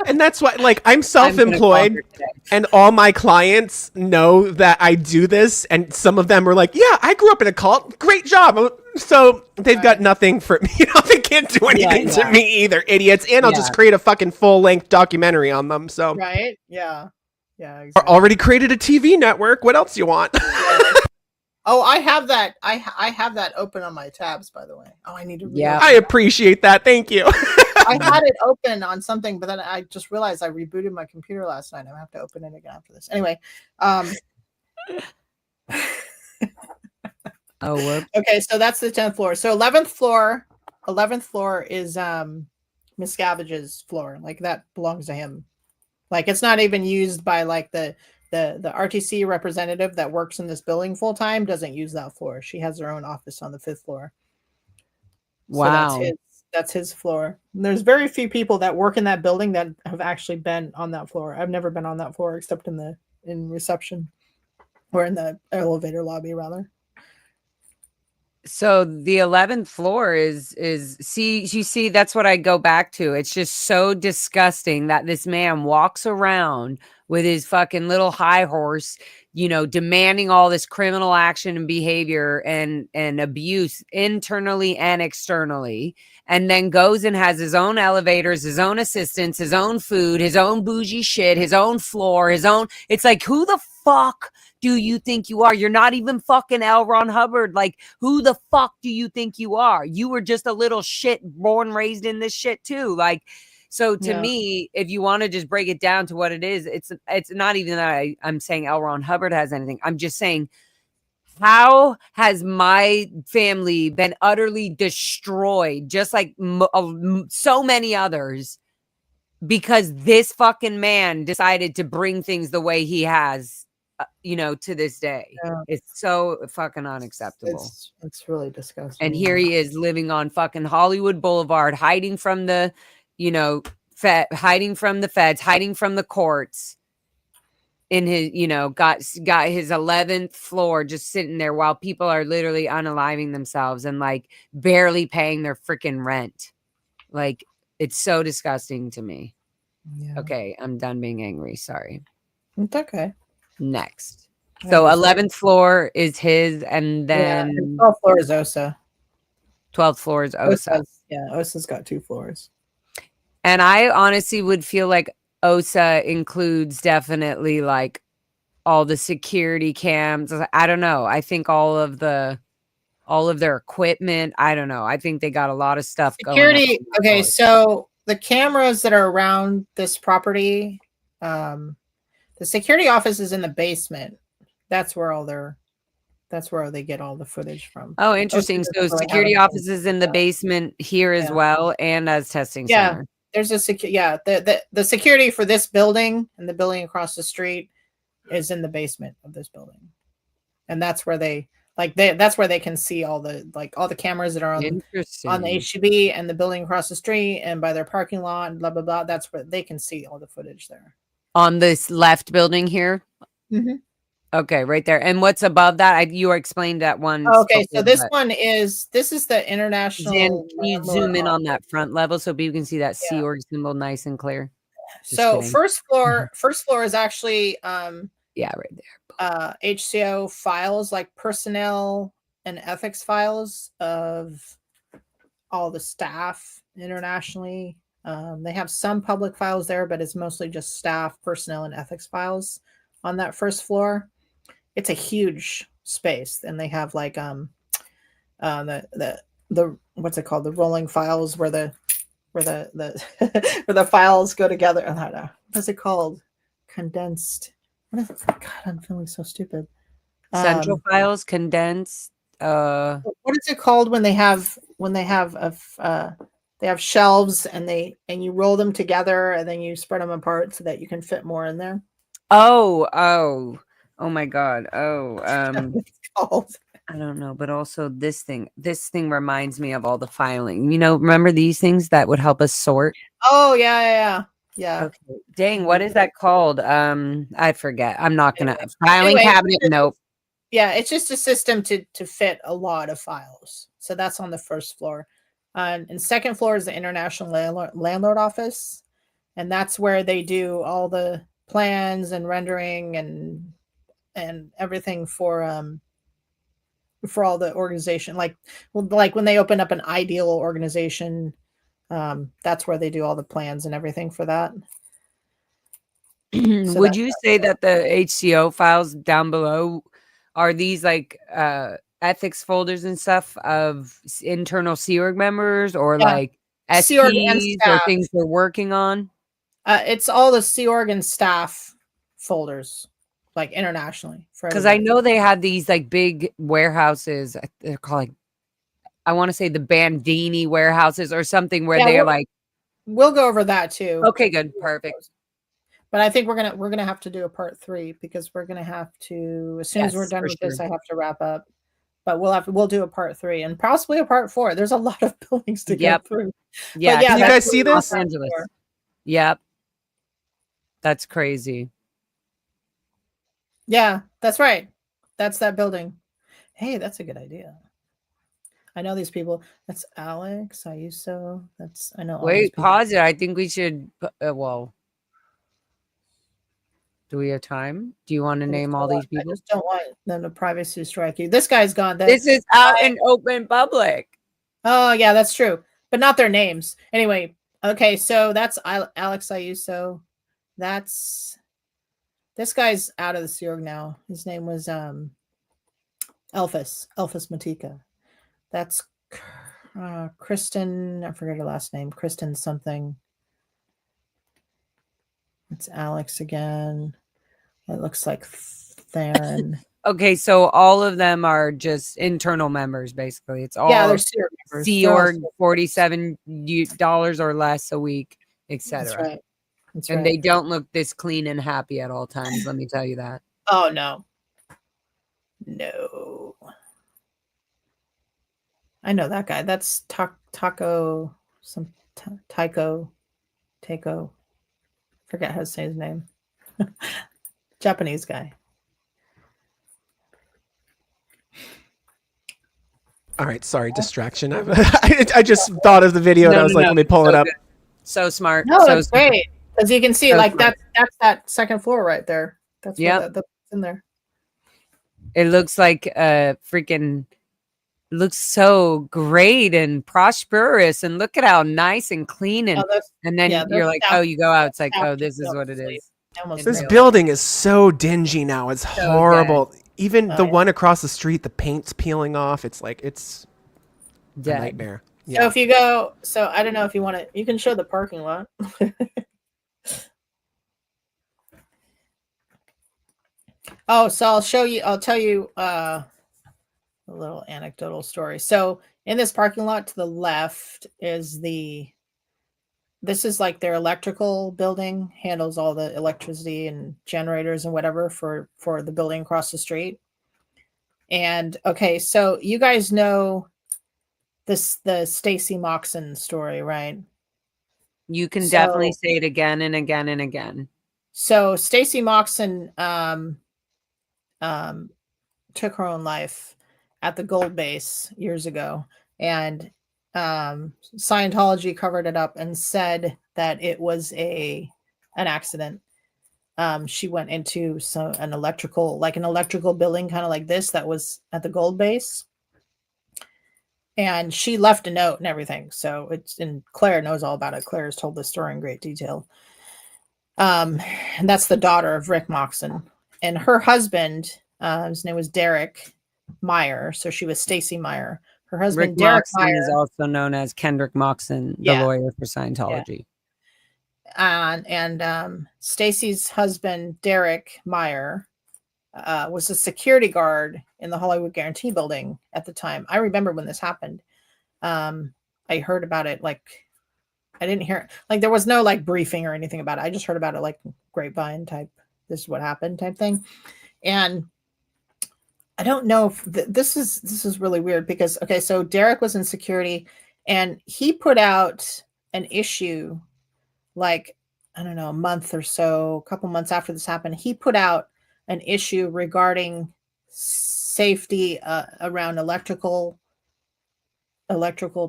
And that's why, like, I'm
I'm gonna
self-employed,
call her today.
and all my clients know that I do this, and some of them are like, yeah, I grew up in a cult. Great job. So they've got nothing for me. They can't do anything to me either, idiots. And I'll just create a fucking full-length documentary on them. So
Right? Yeah. Yeah.
I
Exactly.
already created a TV network. What else you want?
Oh, I have that. I have that open on my tabs, by the way. Oh, I need to.
Yeah.
I appreciate that. Thank you.
I had it open on something, but then I just realized I rebooted my computer last night. I'm gonna have to open it again after this. Anyway,
Oh, whoops.
okay, so that's the 10th floor. So 11th floor is Miscavige's floor. Like that belongs to him. Like it's not even used by like the RTC representative that works in this building full time doesn't use that floor. She has her own office on the 5th floor.
Wow.
So that's his floor. And there's very few people that work in that building that have actually been on that floor. I've never been on that floor except in reception or in the elevator lobby rather.
So the 11th floor is see, you see, that's what I go back to. It's just so disgusting that this man walks around with his fucking little high horse, demanding all this criminal action and behavior and abuse internally and externally, and then goes and has his own elevators, his own assistants, his own food, his own bougie shit, his own floor, it's like, who the fuck do you think you are? You're not even fucking L. Ron Hubbard. Like, who the fuck do you think you are? You were just a little shit born, raised in this shit too. Like, so to me, if you want to just break it down to what it is, it's not even that I'm saying L. Ron Hubbard has anything. I'm just saying how has my family been utterly destroyed, just like so many others, because this fucking man decided to bring things the way he has, to this day.
Yeah.
It's so fucking unacceptable.
It's really disgusting.
And here he is living on fucking Hollywood Boulevard, hiding from the, hiding from the feds, hiding from the courts. In his, got his 11th floor, just sitting there while people are literally unaliving themselves and like barely paying their freaking rent. Like, it's so disgusting to me.
Yeah.
Okay, I'm done being angry. Sorry.
It's okay.
Next. So 11th floor is his, and
Yeah,
then
and 12th floor is OSA.
12th floor is OSA.
OSA's got 2 floors.
And I honestly would feel like OSA includes definitely like all the security cams. I don't know. I think all of their equipment. I don't know. I think they got a lot of stuff going on.
Okay, so the cameras that are around this property, the security office is in the basement. That's where they get all the footage from.
Oh, interesting. So security offices in the basement here as well, and as testing center.
There's a the security for this building and the building across the street is in the basement of this building, and that's where they can see all the cameras that are on the HGB and the building across the street and by their parking lot and blah blah blah. That's where they can see all the footage there.
On this left building here.
Mm-hmm.
Okay, right there. And what's above that? You explained that one.
Okay, so this is the international.
Can you zoom in on that front level so people can see that Sea Org symbol nice and clear?
So first floor is actually
right there.
HCO files, like personnel and ethics files of all the staff internationally. They have some public files there, but it's mostly just staff, personnel, and ethics files on that first floor. It's a huge space, and they have like the what's it called, the rolling files where the where the files go together. I don't know. What's it called? Condensed. What is it? God, I'm feeling so stupid.
Central files, condensed.
What is it called when they have shelves and you roll them together and then you spread them apart so that you can fit more in there?
Oh my God.
It's called.
I don't know, but also this thing reminds me of all the filing. Remember these things that would help us sort?
Oh, yeah.
Okay. Dang, what is that called? I forget. I'm not gonna filing cabinet. Nope.
Yeah, it's just a system to fit a lot of files. So that's on the first floor. And second floor is the international landlord office, and that's where they do all the plans and rendering and everything for all the organization. Like when they open up an ideal organization, that's where they do all the plans and everything for that.
So would you say that the HCO files down below are these like ethics folders and stuff of internal Sea Org members, or like SPs or things they're working on?
It's all the Sea Org and staff folders, like internationally.
Because I know they had these like big warehouses. They're called, I want to say, the Bandini warehouses or something, where they're like.
We'll go over that too.
Okay, good, perfect.
But I think we're gonna have to do a part 3, because we're gonna have to, as soon as we're done with this, I have to wrap up. But we'll do a part 3 and possibly a part 4. There's a lot of buildings to get through.
Yeah,
can
you guys see this?
Los Angeles. Yep, that's crazy.
Yeah, that's right. That's that building. Hey, that's a good idea. I know these people. That's Alex Ayuso. I know.
Wait, pause it. I think we should. Do we have time? Do you want to name all these people?
I just don't want them to privacy strike you. This guy's gone.
This is out in open public.
Oh, yeah, that's true. But not their names. Anyway, okay, so that's Alex Ayuso. This guy's out of the Sea Org now. His name was Elphys Matika. That's Kristen. I forget her last name. Kristen something. It's Alex again. It looks like Theron.
Okay, so all of them are just internal members, basically. It's all
Yeah, they're Sea members.
Sea
They're all
Org,
Sea
$47 or less a week,
That's
etc.
right. That's
And
right.
they don't look this clean and happy at all times. Let me tell you that.
Oh no. No. I know that guy. That's Taco. Some Taiko. Forget how to say his name. Japanese guy.
All right, sorry, distraction. I just thought of the video and I was like, let me pull it up.
Good. So smart.
No,
so
it's great. As you can see,
So
like
smart.
that's that second floor right there. That's
Yep.
what that's in there.
It looks like freaking looks so great and prosperous, and look at how nice and clean and and then you're like, oh, you go out, it's like, oh, this is what it is.
This building is so dingy now. It's horrible. Even the one across the street, the paint's peeling off. It's like it's a nightmare. Yeah.
So if you go, so I don't know if you want to, you can show the parking lot. Oh, so I'll tell you a little anecdotal story. So in this parking lot to the left is this is like their electrical building, handles all the electricity and generators and whatever for the building across the street. And okay, so you guys know the Stacy Moxon story, right?
You can definitely say it again and again and again.
So Stacy Moxon took her own life at the Gold Base years ago, and Scientology covered it up and said that it was an accident. She went into an electrical building, kind of like this, that was at the Gold Base, and she left a note and everything. So and Claire knows all about it. Claire has told the story in great detail. And that's the daughter of Rick Moxon, and her husband, his name was Derek Meyer. So she was Stacy Meyer. Her husband,
Rick
Derek
Moxon,
Meyer,
is also known as Kendrick Moxon, the lawyer for Scientology.
And Stacy's husband, Derek Meyer, was a security guard in the Hollywood Guarantee building at the time. I remember when this happened. I heard about it, like, I didn't hear, like, there was no like briefing or anything about it. I just heard about it like grapevine type, this is what happened type thing. And I don't know if this is really weird because, okay, so Derek was in security and he put out an issue like, I don't know, a month or so, a couple months after this happened. He put out an issue regarding safety around electrical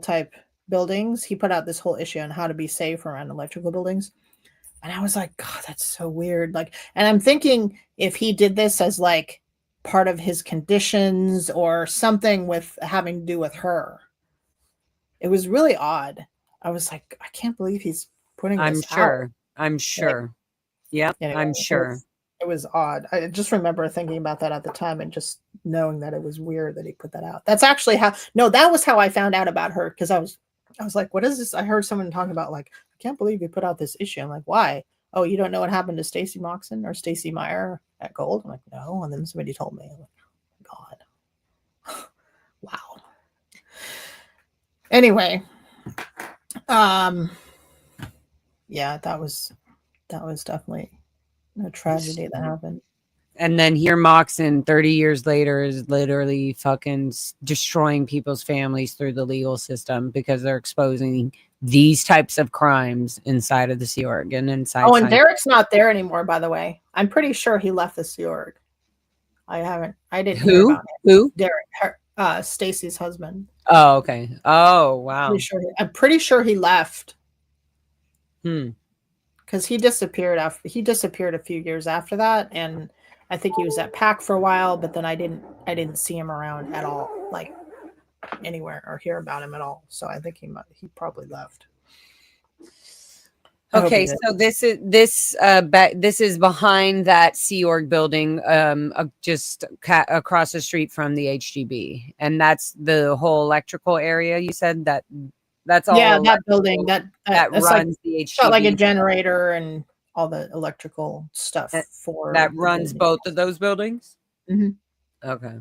type buildings. He put out this whole issue on how to be safe around electrical buildings. And I was like, God, that's so weird. Like, and I'm thinking if he did this as like part of his conditions or something with having to do with her. It was really odd. I was like, I can't believe he's putting this out.
I'm sure. Yeah, anyway, I'm sure.
It was odd. I just remember thinking about that at the time and just knowing that it was weird that he put that out. That's actually that was how I found out about her, because I was like, what is this? I heard someone talking about, like, I can't believe you put out this issue. I'm like, why? Oh, you don't know what happened to Stacy Moxon or Stacy Meyer at Gold? I'm like, no. And then somebody told me. I'm like, oh, God. Wow. Anyway, yeah, that was definitely a tragedy that happened.
And then here Moxon 30 years later is literally fucking destroying people's families through the legal system because they're exposing these types of crimes inside of the Sea Org and inside.
Oh, and Derek's not there anymore, by the way. I'm pretty sure he left the Sea Org. I didn't hear about it.
Who?
Derek, Stacy's husband.
Oh, okay. Oh, wow.
I'm pretty sure he left. Because he disappeared a few years after that, and I think he was at PAC for a while, but then I didn't see him around at all, like anywhere, or hear about him at all. So I think he probably left.
Okay, so this is behind that Sea Org building, just across the street from the HGB, and that's the whole electrical area. You said that's all.
Yeah, that building that
runs
like,
the HGB,
got like a generator and all the electrical stuff
that runs both of those buildings.
Mm-hmm.
Okay.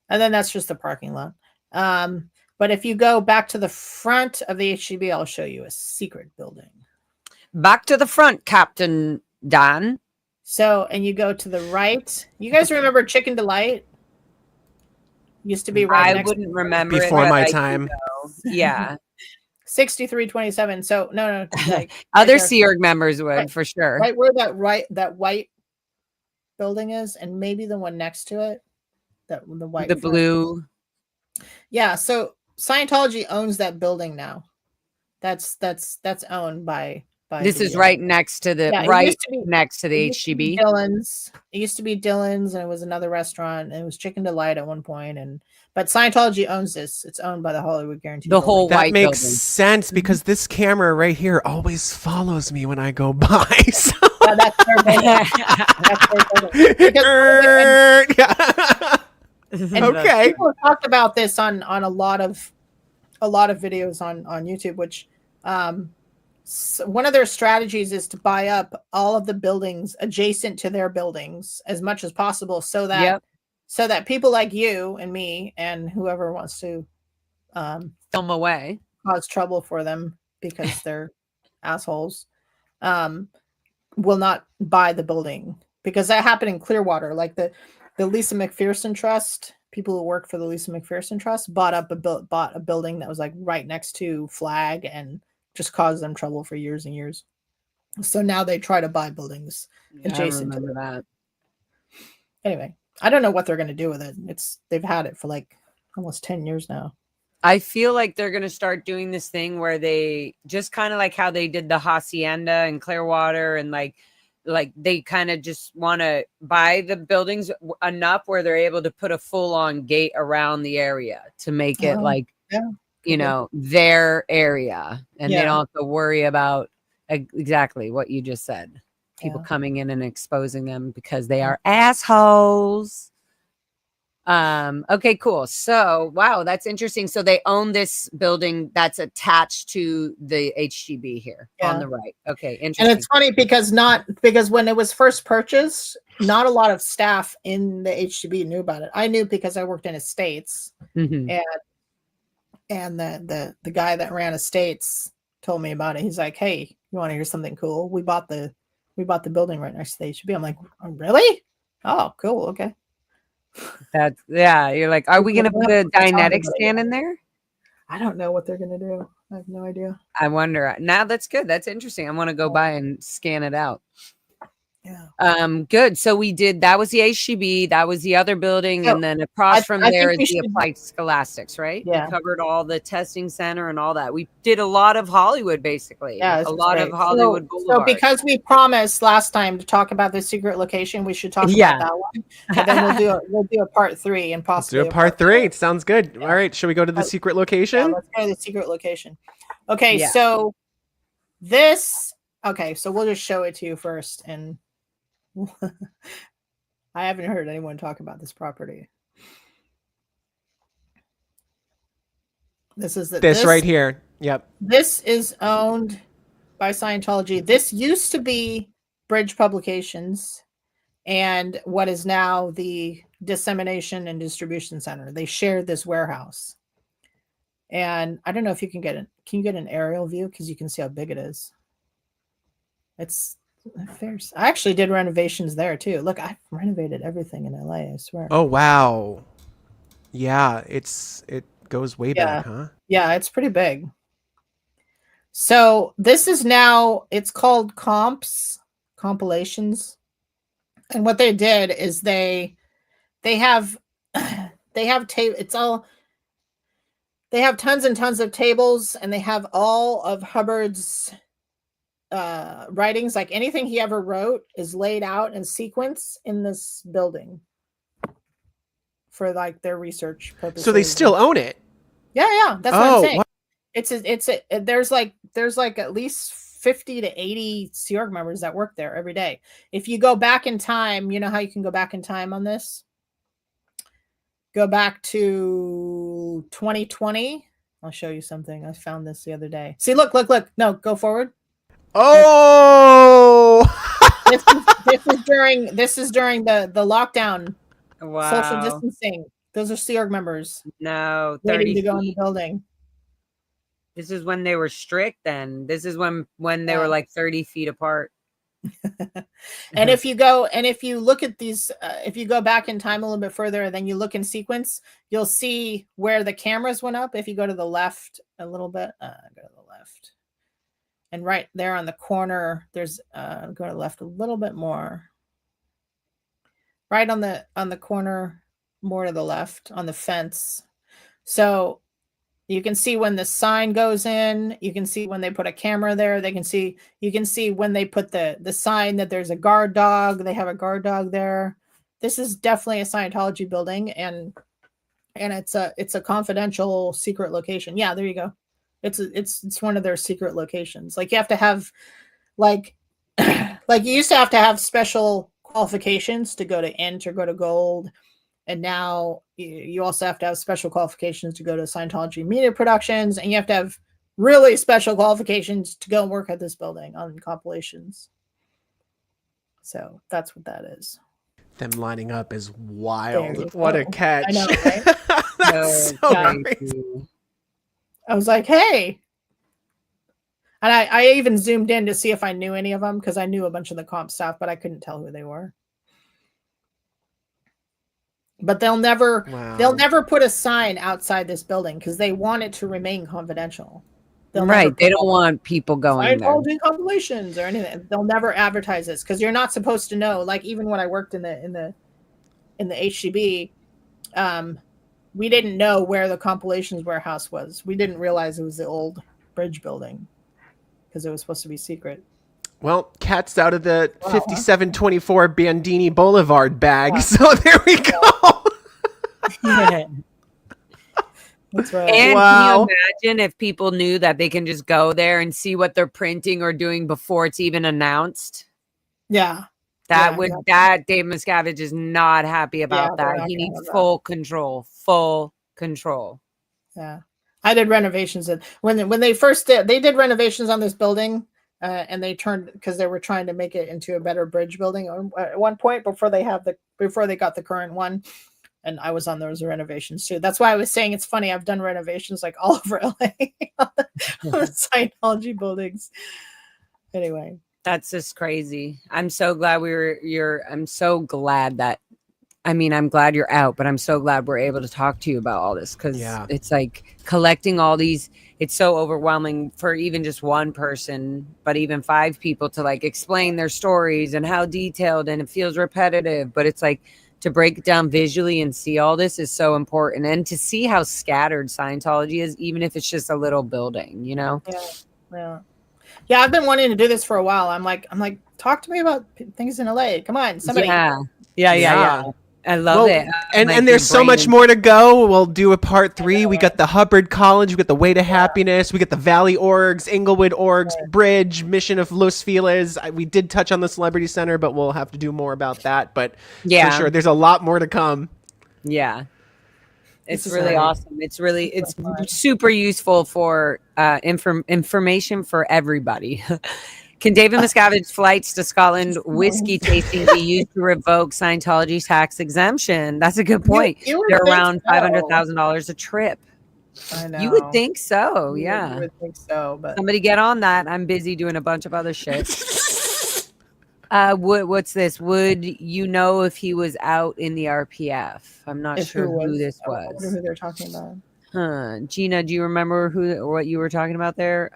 And then that's just the parking lot. But if you go back to the front of the HGB, I'll show you a secret building.
Back to the front, Captain Dan.
So, and you go to the right. You guys remember Chicken Delight? Used to be right
I
next
wouldn't remember
Before
it,
my
but I do
time.
know. Yeah.
6327. So no, like
Other
right
Sea Org members would,
Right.
for sure.
right where that white building is, and maybe the one next to it. That the white
The
front.
blue.
Yeah, so Scientology owns that building now. That's owned by
This
the,
is right next to the
yeah,
right next to the
it used to be
HGB.
Dylan's. It used to be Dylan's, and it was another restaurant, and it was Chicken Delight at one point, but Scientology owns this. It's owned by the Hollywood Guarantee.
The whole
That
white
makes
building.
sense because this camera right here always follows me when I go by. So.
Yeah, that's their building. That's their building.
Yeah.
And
Okay.
people have talked about this on a lot of videos on YouTube, which one of their strategies is to buy up all of the buildings adjacent to their buildings as much as possible, so that people like you and me and whoever wants to
Film away.
cause trouble for them because they're assholes will not buy the building, because that happened in Clearwater. Like the Lisa McPherson Trust, people who work for the Lisa McPherson Trust bought a building that was like right next to Flag and just caused them trouble for years and years. So now they try to buy buildings adjacent to
that.
Anyway, I don't know what they're going to do with it. They've had it for like almost 10 years now.
I feel like they're going to start doing this thing where they just kind of like how they did the Hacienda and Clearwater, and like they kind of just want to buy the buildings enough where they're able to put a full-on gate around the area to make it their area, and they don't have to worry about exactly what you just said. People coming in and exposing them because they are assholes. Okay, cool. So, wow, that's interesting. So they own this building that's attached to the HGB here on the right. Okay, interesting.
And it's funny because when it was first purchased, not a lot of staff in the HGB knew about it. I knew because I worked in estates, and the guy that ran estates told me about it. He's like, "Hey, you want to hear something cool? We bought the building right next to the HGB." I'm like, "Oh, really? Oh, cool. Okay."
You're like, are we gonna put a Dinetic stand in there?
I don't know what they're gonna do. I have no idea.
I wonder. Now that's good. That's interesting. I want to go by and scan it out.
Yeah.
Good. So we did, that was the HGB, that was the other building, and then across from there is the Applied Scholastics, right?
Yeah.
We covered all the testing center and all that. We did a lot of Hollywood, basically.
Yeah,
a lot of Hollywood Boulevard.
So because we promised last time to talk about the secret location, we should talk about that one. And then we'll do a part 3 and possibly
do a part 3. It sounds good. All right, shall we go to the secret location?
Yeah, let's go to the secret location. Okay, so this. Okay, so we'll just show it to you first, and I haven't heard anyone talk about this property. This is this
right here. Yep.
This is owned by Scientology. This used to be Bridge Publications and what is now the Dissemination and Distribution Center. They shared this warehouse. And I don't know if you can get an aerial view, because you can see how big it is. It's fierce. I actually did renovations there too. Look, I've renovated everything in LA, I swear.
Oh wow. Yeah, it goes way back, huh?
Yeah, it's pretty big. So this is now, it's called compilations. And what they did is they have they have tons and tons of tables, and they have all of Hubbard's writings. Like anything he ever wrote is laid out in sequence in this building for like their research purposes.
So they still own it.
Yeah, that's what I'm saying.
What?
There's like at least 50 to 80 Sea Org members that work there every day. If you go back in time, you know how you can go back in time on this? Go back to 2020. I'll show you something. I found this the other day. See, look. No, go forward.
Oh,
This is during the lockdown Social
Wow.
distancing. Those are Sea Org members
No,
waiting
30
to go in the
feet.
building.
This is when they were strict then. This is when they were
Yeah.
like 30 feet apart.
And if you go and if you look at these, if you go back in time a little bit further, and then you look in sequence, you'll see where the cameras went up. If you go to the left a little bit, go to the left, and right there on the corner, there's go to the left a little bit more. Right on the corner, more to the left on the fence. So you can see when the sign goes in. You can see when they put a camera there. You can see when they put the sign that there's a guard dog. They have a guard dog there. This is definitely a Scientology building, and it's a confidential secret location. Yeah, there you go. It's one of their secret locations. Like you have to have like like you used to have to have special qualifications to go to Int or go to Gold. And now you also have to have special qualifications to go to Scientology media productions, and you have to have really special qualifications to go and work at this building on compilations. So that's what that is.
Them lining up is wild.
What
a catch.
I know, right?
That's so crazy.
I was like, hey. And I even zoomed in to see if I knew any of them, because I knew a bunch of the comp staff, but I couldn't tell who they were. But they'll never put a sign outside this building because they want it to remain confidential.
Right. They don't want people going there.
Scientology compilations or anything. They'll never advertise this because you're not supposed to know. Like even when I worked in the HCB, we didn't know where the compilations warehouse was. We didn't realize it was the old bridge building because it was supposed to be secret.
Well, cat's out of the 5724 Bandini Boulevard bag, so there we go.
Yeah. That's right.
And can you imagine if people knew that they can just go there and see what they're printing or doing before it's even announced?
Yeah.
That Dave Miscavige is not happy about that. He needs full control. Full control.
Yeah. I did renovations when they first did renovations on this building. And they turned because they were trying to make it into a better bridge building at one point before they got the current one, and I was on those renovations too. That's why I was saying it's funny. I've done renovations like all over LA on the Scientology buildings. Anyway,
that's just crazy. I'm so glad I'm so glad that. I mean, I'm glad you're out, but I'm so glad we're able to talk to you about all this because it's like collecting all these. It's so overwhelming for even just one person, but even 5 people to like explain their stories and how detailed, and it feels repetitive, but it's like to break it down visually and see all this is so important, and to see how scattered Scientology is, even if it's just a little building, you know?
Yeah. I've been wanting to do this for a while. I'm like, talk to me about things in LA. Come on, somebody.
Yeah. I love it.
And there's so much more to go. We'll do a part 3. We got the Hubbard College. We got the Way to Happiness. We got the Valley Orgs, Inglewood Orgs, Bridge, Mission of Los Feliz. We did touch on the Celebrity Center, but we'll have to do more about that. But for sure, there's a lot more to come.
Yeah. It's really awesome. It's super useful for information for everybody. Can David Miscavige's flights to Scotland whiskey tasting be used to revoke Scientology's tax exemption? That's a good point. They're around $500,000 a trip.
I know.
You would think so, yeah.
You would think so, but
somebody get on that. I'm busy doing a bunch of other shit. What's this? Would you know if he was out in the RPF? I'm not sure who this was.
I wonder who they're talking about.
Gina, do you remember what you were talking about there?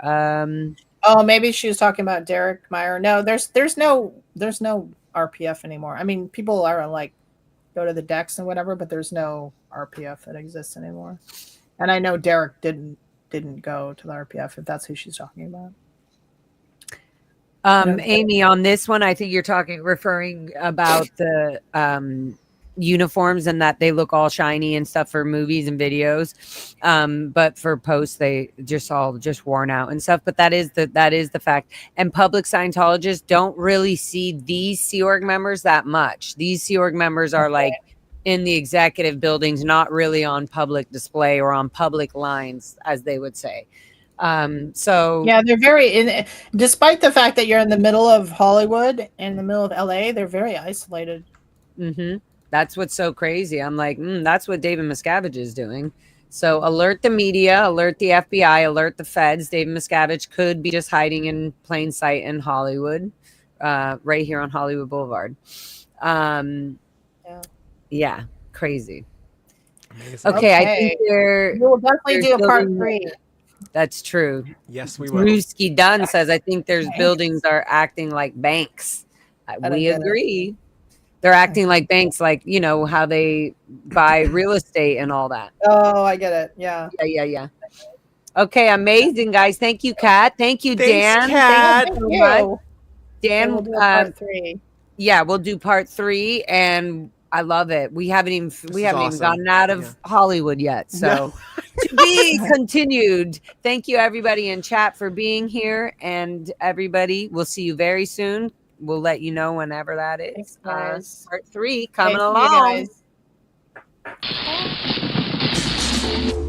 Oh, maybe she was talking about Derek Meyer. No, there's no RPF anymore. I mean, people are like go to the decks and whatever, but there's no RPF that exists anymore. And I know Derek didn't go to the RPF, if that's who she's talking about.
Amy, on this one, I think you're referring about the uniforms and that they look all shiny and stuff for movies and videos, but for posts they just worn out and stuff. But that is the fact. And public Scientologists don't really see these Sea Org members that much. These Sea Org members are like in the executive buildings, not really on public display or on public lines, as they would say. So
yeah, they're despite the fact that you're in the middle of Hollywood, in the middle of LA, they're very isolated.
Mm-hmm. That's what's so crazy. I'm like, that's what David Miscavige is doing. So alert the media, alert the FBI, alert the feds. David Miscavige could be just hiding in plain sight in Hollywood, right here on Hollywood Boulevard. Yeah, crazy.
Amazing.
Okay, I think
we will definitely do a part
building-
3.
That's true.
Yes, we will.
Drewski Dunn says, I think there's buildings are acting like banks. We agree. They're acting like banks, like, you know, how they buy real estate and all that.
Oh, I get it. Yeah.
Yeah. Okay, amazing, guys. Thank you, Kat. Thank you,
Thanks,
Dan.
Kat.
Thank you so much. Dan,
we'll do a part 3.
Yeah, we'll do part 3, and I love it. We haven't even
awesome.
gotten out of Hollywood yet. So to be continued. Thank you, everybody in chat, for being here, and everybody, we'll see you very soon. We'll let you know whenever that is.
Thanks, guys.
Part 3 coming
Thank you,
along.
guys.